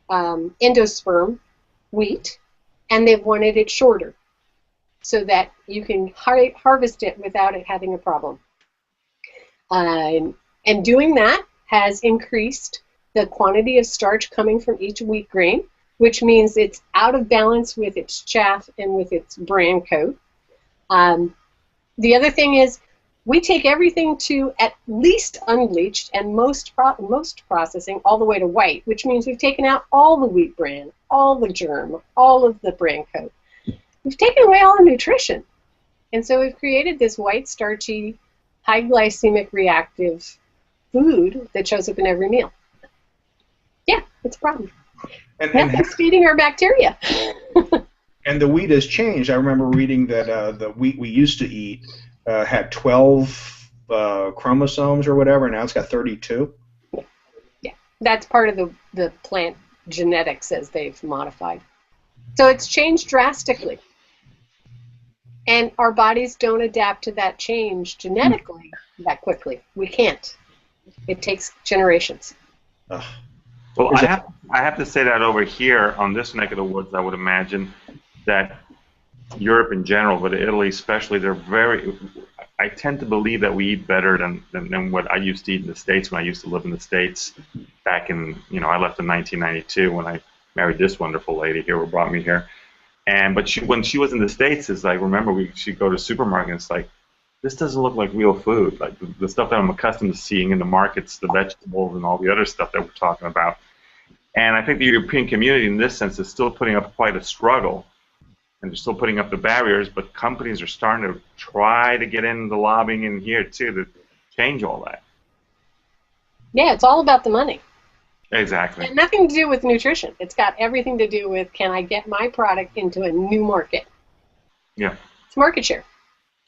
endosperm wheat, and they've wanted it shorter so that you can harvest it without it having a problem. And doing that has increased the quantity of starch coming from each wheat grain, which means it's out of balance with its chaff and with its bran coat. The other thing is we take everything to at least unbleached and most processing all the way to white, which means we've taken out all the wheat bran, all the germ, all of the bran coat. We've taken away all the nutrition. And so we've created this white, starchy, high glycemic reactive food that shows up in every meal. Yeah, it's a problem. Nothing's feeding our bacteria. And the wheat has changed. I remember reading that the wheat we used to eat had 12 chromosomes or whatever, and now it's got 32. Yeah, that's part of the plant genetics as they've modified. So it's changed drastically. And our bodies don't adapt to that change genetically that quickly. We can't. It takes generations. Well, I have to say that over here on this neck of the woods, I would imagine that Europe in general, but Italy especially, they're very. I tend to believe that we eat better than what I used to eat in the States when I used to live in the States back in, I left in 1992 when I married this wonderful lady here who brought me here. But when she was in the States, it's like, remember, she'd go to the supermarket and it's like, this doesn't look like real food. Like the stuff that I'm accustomed to seeing in the markets, the vegetables and all the other stuff that we're talking about. And I think the European community in this sense is still putting up quite a struggle. And they're still putting up the barriers, but companies are starting to try to get in the lobbying in here too to change all that. Yeah, it's all about the money. Exactly. And nothing to do with nutrition. It's got everything to do with, can I get my product into a new market? Yeah. It's market share.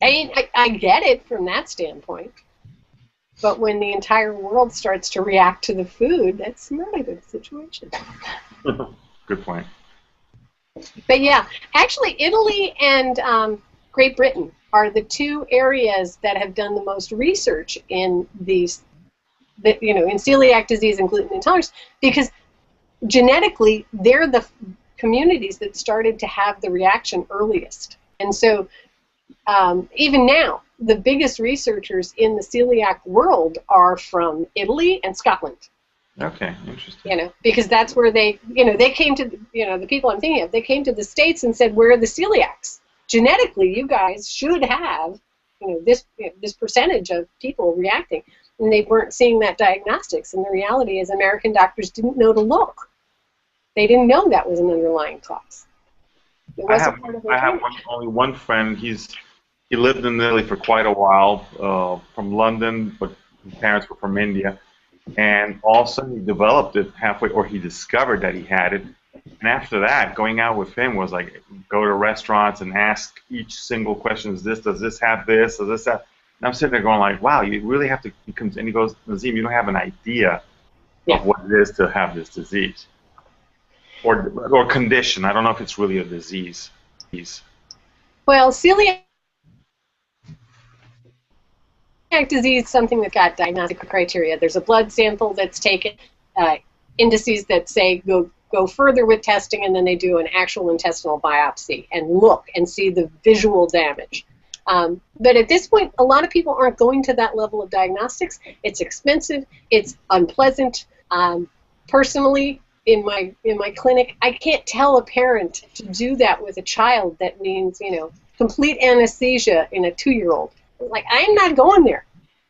I mean, I get it from that standpoint. But when the entire world starts to react to the food, that's not a good situation. Good point. But yeah, actually Italy and Great Britain are the two areas that have done the most research in these, in celiac disease and gluten intolerance, because genetically they're the communities that started to have the reaction earliest. And so even now, the biggest researchers in the celiac world are from Italy and Scotland. Okay, interesting. Because that's where they came to, the people I'm thinking of, they came to the States and said, where are the celiacs? Genetically, you guys should have, this percentage of people reacting. And they weren't seeing that diagnostics. And the reality is American doctors didn't know to look. They didn't know that was an underlying cause. It wasn't part of their training. Only one friend. He lived in Italy for quite a while, from London, but his parents were from India. And all of a sudden he developed it halfway, or he discovered that he had it. And after that, going out with him was like go to restaurants and ask each single question, does this have this, does this have... And I'm sitting there going like, wow, you really have to become... And he goes, Nazim, you don't have an idea of what it is to have this disease. Or condition. I don't know if it's really a disease. Well, celiac disease is something that got diagnostic criteria. There's a blood sample that's taken, indices that say go further with testing, and then they do an actual intestinal biopsy and look and see the visual damage. But at this point, a lot of people aren't going to that level of diagnostics. It's expensive. It's unpleasant. Personally, in my clinic, I can't tell a parent to do that with a child. That means complete anesthesia in a 2-year-old. Like, I am not going there.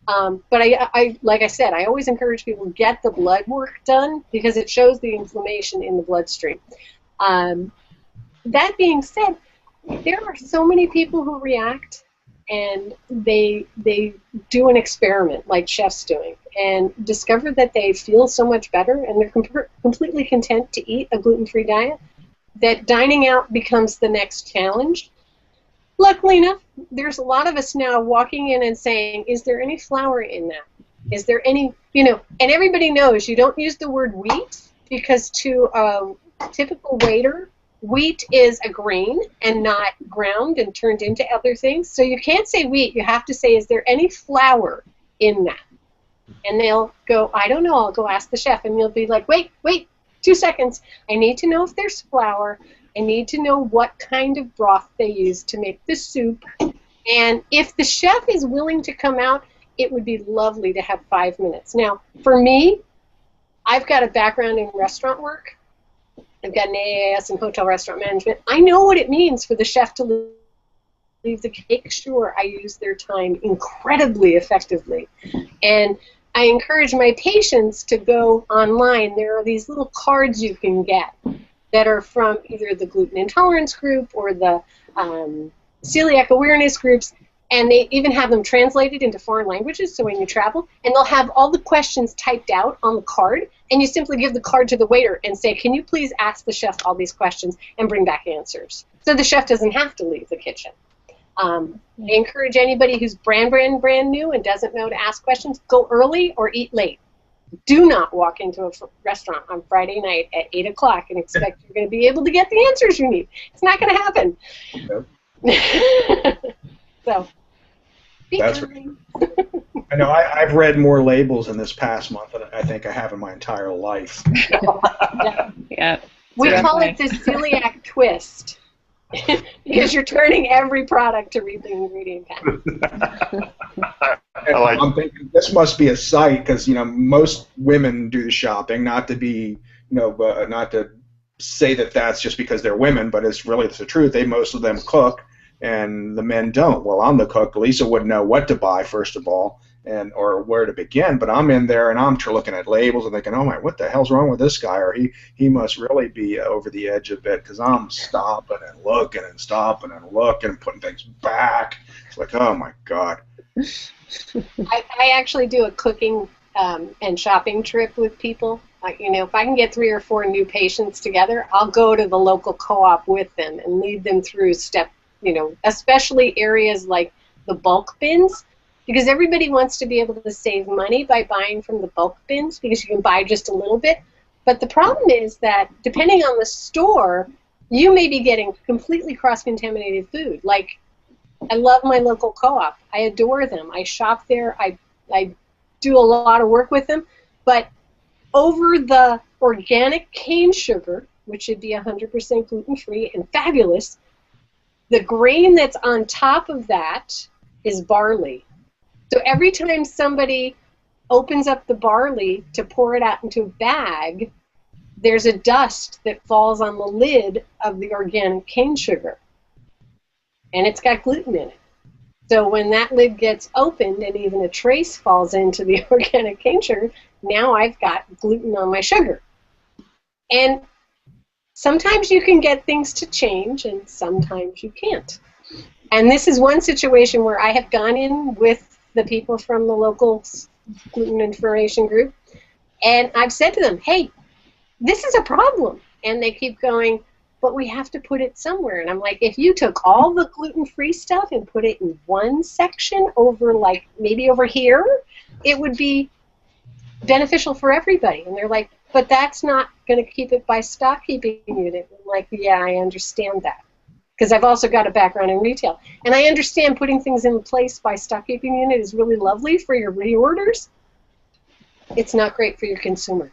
But I like I said, I always encourage people to get the blood work done because it shows the inflammation in the bloodstream. That being said, there are so many people who react, and they do an experiment like chefs doing and discover that they feel so much better and they're completely content to eat a gluten-free diet. that dining out becomes the next challenge. Luckily enough, there's a lot of us now walking in and saying, is there any flour in that? Is there any, and everybody knows you don't use the word wheat because to a typical waiter, wheat is a grain and not ground and turned into other things. So you can't say wheat. You have to say, is there any flour in that? And they'll go, I don't know. I'll go ask the chef. And you'll be like, wait, 2 seconds. I need to know if there's flour. I need to know what kind of broth they use to make the soup. And if the chef is willing to come out, it would be lovely to have 5 minutes. Now, for me, I've got a background in restaurant work. I've got an AAS in hotel restaurant management. I know what it means for the chef to leave the cake. Sure, I use their time incredibly effectively. And I encourage my patients to go online. There are these little cards you can get that are from either the gluten intolerance group or the celiac awareness groups, and they even have them translated into foreign languages, so when you travel, and they'll have all the questions typed out on the card, and you simply give the card to the waiter and say, can you please ask the chef all these questions and bring back answers? So the chef doesn't have to leave the kitchen. I encourage anybody who's brand new and doesn't know to ask questions, go early or eat late. Do not walk into a restaurant on Friday night at 8 o'clock and expect you're going to be able to get the answers you need. It's not going to happen. Nope. So, that's right. I know I've read more labels in this past month than I think I have in my entire life. Yeah. We call it the celiac twist. Because you're turning every product to read the ingredient packet. I'm thinking this must be a site because most women do the shopping. Not to be not to say that that's just because they're women, but it's the truth. Most of them cook, and the men don't. Well, I'm the cook. Lisa wouldn't know what to buy first of all, or where to begin. But I'm in there and I'm looking at labels and thinking, oh my, what the hell's wrong with this guy? Or he must really be over the edge a bit because I'm stopping and looking and stopping and looking and putting things back. It's like, oh my God. I actually do a cooking and shopping trip with people. If I can get 3 or 4 new patients together, I'll go to the local co-op with them and lead them through especially areas like the bulk bins. Because everybody wants to be able to save money by buying from the bulk bins because you can buy just a little bit. But the problem is that depending on the store, you may be getting completely cross-contaminated food. Like, I love my local co-op. I adore them. I shop there. I do a lot of work with them. But over the organic cane sugar, which should be 100% gluten-free and fabulous, the grain that's on top of that is barley. So every time somebody opens up the barley to pour it out into a bag, there's a dust that falls on the lid of the organic cane sugar. And it's got gluten in it. So when that lid gets opened and even a trace falls into the organic cane sugar, now I've got gluten on my sugar. And sometimes you can get things to change and sometimes you can't. And this is one situation where I have gone in with the people from the local gluten information group, and I've said to them, hey, this is a problem. And they keep going, but we have to put it somewhere. And I'm like, if you took all the gluten-free stuff and put it in one section over, like, maybe over here, it would be beneficial for everybody. And they're like, but that's not going to keep it by stock keeping unit. I'm like, yeah, I understand that. Because I've also got a background in retail. And I understand putting things in place by stock keeping unit is really lovely for your reorders. It's not great for your consumer.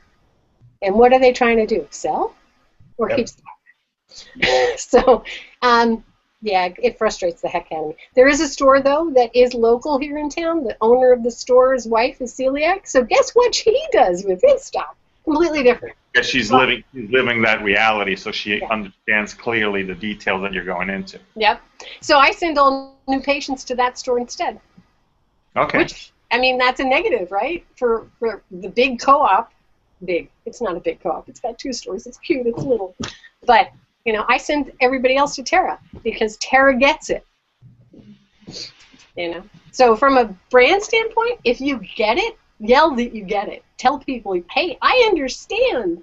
And what are they trying to do? Sell? Or keep stock? So, yeah, it frustrates the heck out of me. There is a store, though, that is local here in town. The owner of the store's wife is celiac. So guess what she does with his stock? Completely different. Because she's living that reality, so she understands clearly the details that you're going into. Yep. So I send all new patients to that store instead. Okay. Which, I mean, that's a negative, right? For the big co-op, big. It's not a big co-op. It's got 2 stores. It's cute. It's little. But, I send everybody else to Tara because Tara gets it. So from a brand standpoint, if you get it, yell that you get it. Tell people, hey, I understand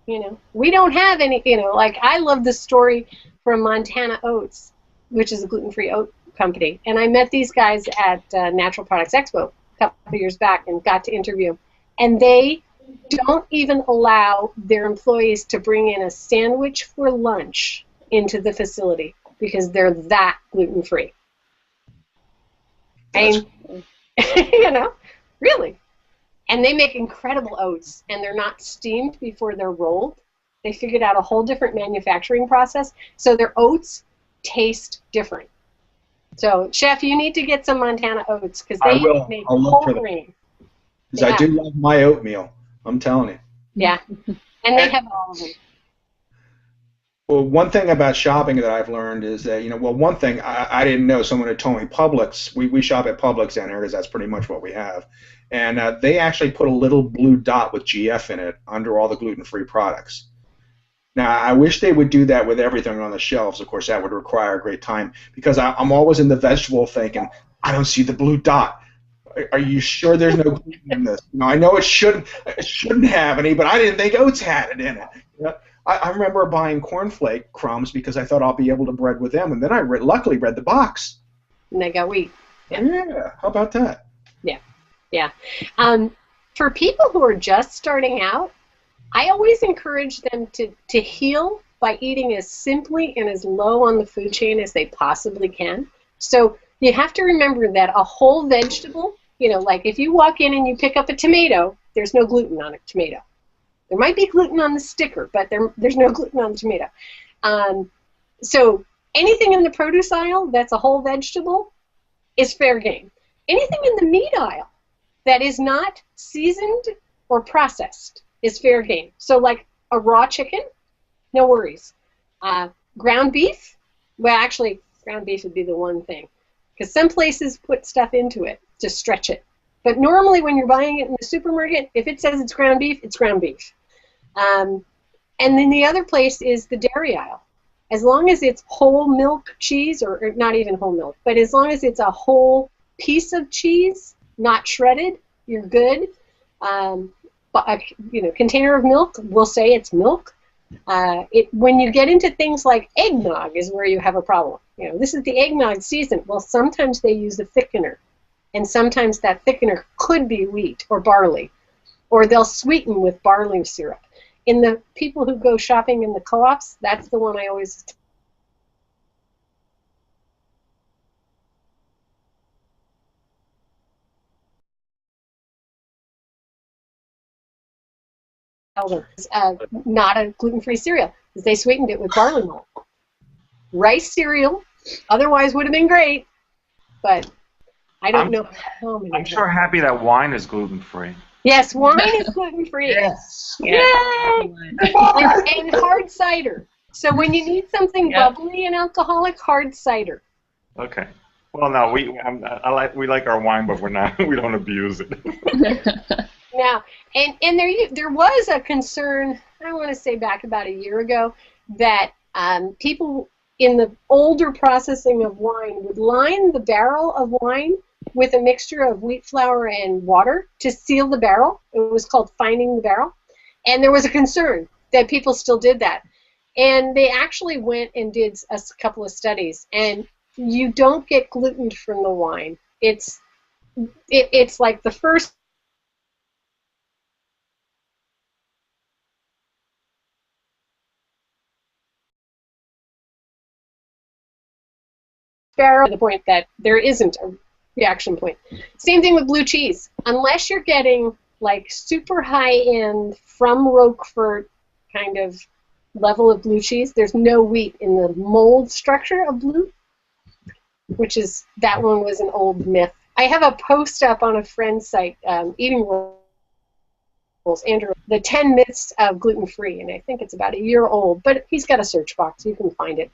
You know, we don't have any, you know, like I love the story from Montana Oats, which is a gluten-free oat company. And I met these guys at Natural Products Expo a couple of years back and got to interview them. And they don't even allow their employees to bring in a sandwich for lunch into the facility because they're that gluten-free. And, you know, really. And they make incredible oats, and they're not steamed before they're rolled. They figured out a whole different manufacturing process, so their oats taste different. So, Chef, you need to get some Montana oats because they make whole grain. Because I do love my oatmeal. I'm telling you. Yeah, and they have all of them. Well, one thing about shopping that I've learned is that, you know, well, one thing I didn't know, someone had told me, Publix, we shop at Publix down here because that's pretty much what we have. And they actually put a little blue dot with GF in it under all the gluten-free products. Now, I wish they would do that with everything on the shelves. Of course, that would require a great time because I'm always in the vegetable thinking, I don't see the blue dot. Are you sure there's no gluten in this? You know, I know it shouldn't have any, but I didn't think oats had it in it. You know, I remember buying cornflake crumbs because I thought I'll be able to bread with them, and then I luckily read the box. And they got wheat. Yeah, how about that? Yeah, yeah. For people who are just starting out, I always encourage them to heal by eating as simply and as low on the food chain as they possibly can. So you have to remember that a whole vegetable, you know, like if you walk in and you pick up a tomato, there's no gluten on a tomato. There might be gluten on the sticker, but there's no gluten on the tomato. So anything in the produce aisle that's a whole vegetable is fair game. Anything in the meat aisle that is not seasoned or processed is fair game. So like a raw chicken, no worries. Ground beef, well, actually, ground beef would be the one thing, because some places put stuff into it to stretch it. But normally when you're buying it in the supermarket, if it says it's ground beef, it's ground beef. And then the other place is the dairy aisle. As long as it's whole milk cheese, or not even whole milk, but as long as it's a whole piece of cheese, not shredded, you're good. But a container of milk, we'll say it's milk. When you get into things like eggnog is where you have a problem. You know, this is the eggnog season. Well, sometimes they use a thickener, and sometimes that thickener could be wheat or barley, or they'll sweeten with barley syrup. In the people who go shopping in the co-ops, that's the one I always tell them it's not a gluten-free cereal, because they sweetened it with barley malt. Rice cereal, otherwise would have been great, but I don't know how many. I'm sure happy that wine is gluten-free. Yes, wine is gluten-free. Yes. Yay! And hard cider. So when you need something bubbly and alcoholic, hard cider. Okay. Well, no, we like our wine, but we don't abuse it. Now, and there was a concern, I want to say back about a year ago, that people in the older processing of wine would line the barrel of wine with a mixture of wheat flour and water to seal the barrel. It was called fining the barrel. And there was a concern that people still did that. And they actually went and did a couple of studies. And you don't get gluten from the wine. It's like the first barrel to the point that there isn't a reaction point. Same thing with blue cheese. Unless you're getting like super high-end from Roquefort kind of level of blue cheese, there's no wheat in the mold structure of blue, that one was an old myth. I have a post up on a friend's site, Eating Rules, Andrew, the 10 myths of gluten-free, and I think it's about a year old, but he's got a search box, you can find it.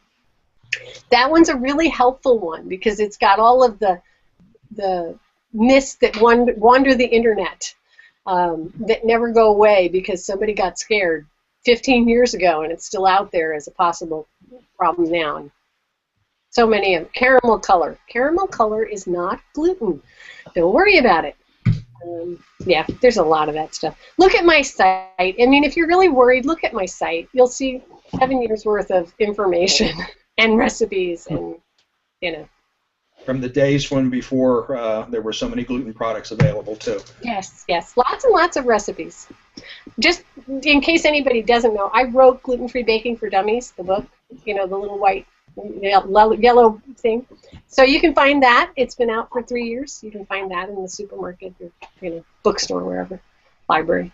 That one's a really helpful one because it's got all of the myths that wander the internet that never go away because somebody got scared 15 years ago and it's still out there as a possible problem now. And so many of them. Caramel color. Caramel color is not gluten. Don't worry about it. Yeah, there's a lot of that stuff. Look at my site. I mean, if you're really worried, look at my site. You'll see 7 years worth of information and recipes, and From the days when before there were so many gluten products available too. Yes, lots and lots of recipes. Just in case anybody doesn't know, I wrote Gluten-free Baking for Dummies, the book. The little white yellow thing. So you can find that. It's been out for 3 years. You can find that in the supermarket or bookstore, wherever, library.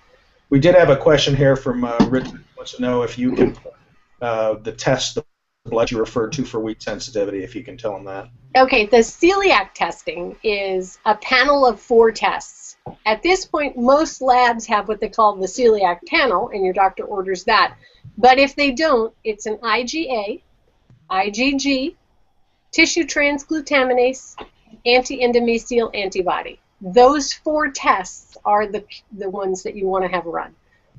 We did have a question here from Richard, who wants to know if you can the test the blood you referred to for wheat sensitivity, if you can tell him that. Okay, the celiac testing is a panel of 4 tests. At this point, most labs have what they call the celiac panel, and your doctor orders that. But if they don't, it's an IgA, IgG, tissue transglutaminase, anti-endomysial antibody. Those 4 tests are the ones that you want to have run.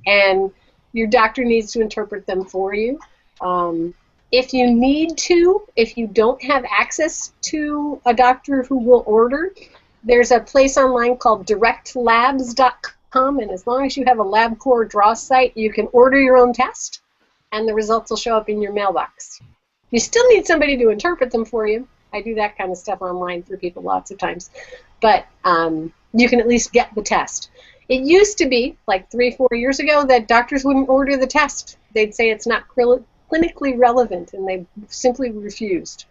And your doctor needs to interpret them for you. If you need to, if you don't have access to a doctor who will order, there's a place online called directlabs.com, and as long as you have a LabCorp draw site, you can order your own test, and the results will show up in your mailbox. You still need somebody to interpret them for you. I do that kind of stuff online for people lots of times. But you can at least get the test. It used to be, like 3-4 years ago, that doctors wouldn't order the test. They'd say it's not clinically relevant, and they simply refused.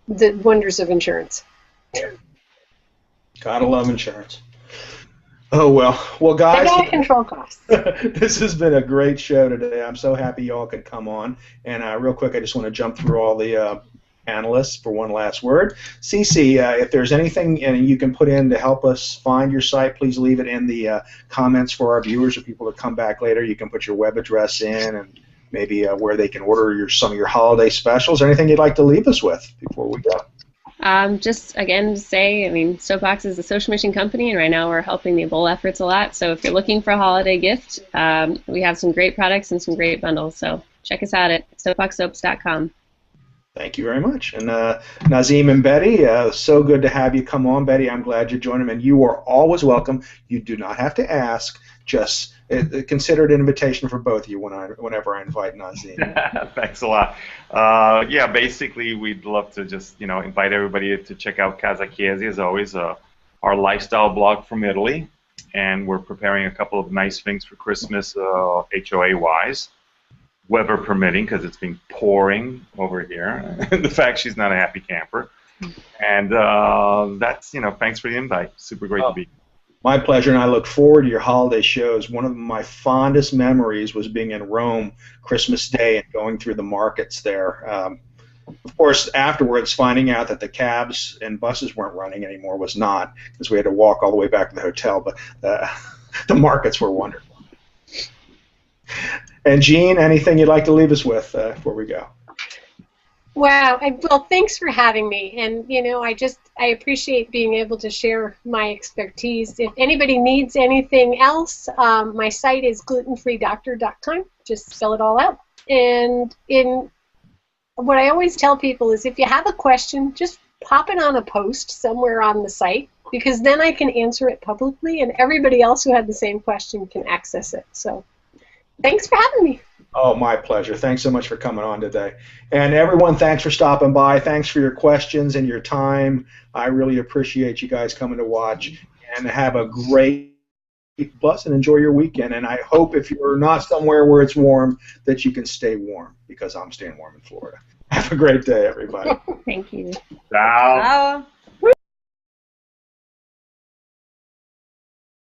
The wonders of insurance. Gotta love insurance. Oh, well, guys. They gotta control costs. This has been a great show today. I'm so happy y'all could come on. And real quick, I just want to jump through all the panelists for one last word. Cici, if there's anything you can put in to help us find your site, please leave it in the comments for our viewers or people to come back later. You can put your web address in and maybe where they can order some of your holiday specials. Anything you'd like to leave us with before we go? Just again to say, I mean, SoapBox is a social mission company, and right now we're helping the Ebola efforts a lot. So if you're looking for a holiday gift, we have some great products and some great bundles. So check us out at SoapBoxSoaps.com. Thank you very much. And Nazim and Betty, so good to have you come on. Betty, I'm glad you joined them, and you are always welcome. You do not have to ask. Just consider it an invitation for both of you whenever I invite Nazim. Thanks a lot. Yeah, basically, we'd love to just invite everybody to check out Casa Chiesi, as always, our lifestyle blog from Italy, and we're preparing a couple of nice things for Christmas, HOA-wise. Weather permitting, because it's been pouring over here. The fact she's not a happy camper. And that's, thanks for the invite. Super great to be here. My pleasure, and I look forward to your holiday shows. One of my fondest memories was being in Rome Christmas Day and going through the markets there. Of course, afterwards, finding out that the cabs and buses weren't running anymore was not, because we had to walk all the way back to the hotel, but the markets were wonderful. And Jean, anything you'd like to leave us with before we go? Wow. Well, thanks for having me. And, I appreciate being able to share my expertise. If anybody needs anything else, my site is glutenfreedoctor.com. Just spell it all out. And what I always tell people is if you have a question, just pop it on a post somewhere on the site, because then I can answer it publicly, and everybody else who had the same question can access it. So thanks for having me. Oh, my pleasure. Thanks so much for coming on today. And everyone, thanks for stopping by. Thanks for your questions and your time. I really appreciate you guys coming to watch. And have a great plus and enjoy your weekend. And I hope if you're not somewhere where it's warm that you can stay warm, because I'm staying warm in Florida. Have a great day, everybody. Thank you. Ciao. Ciao.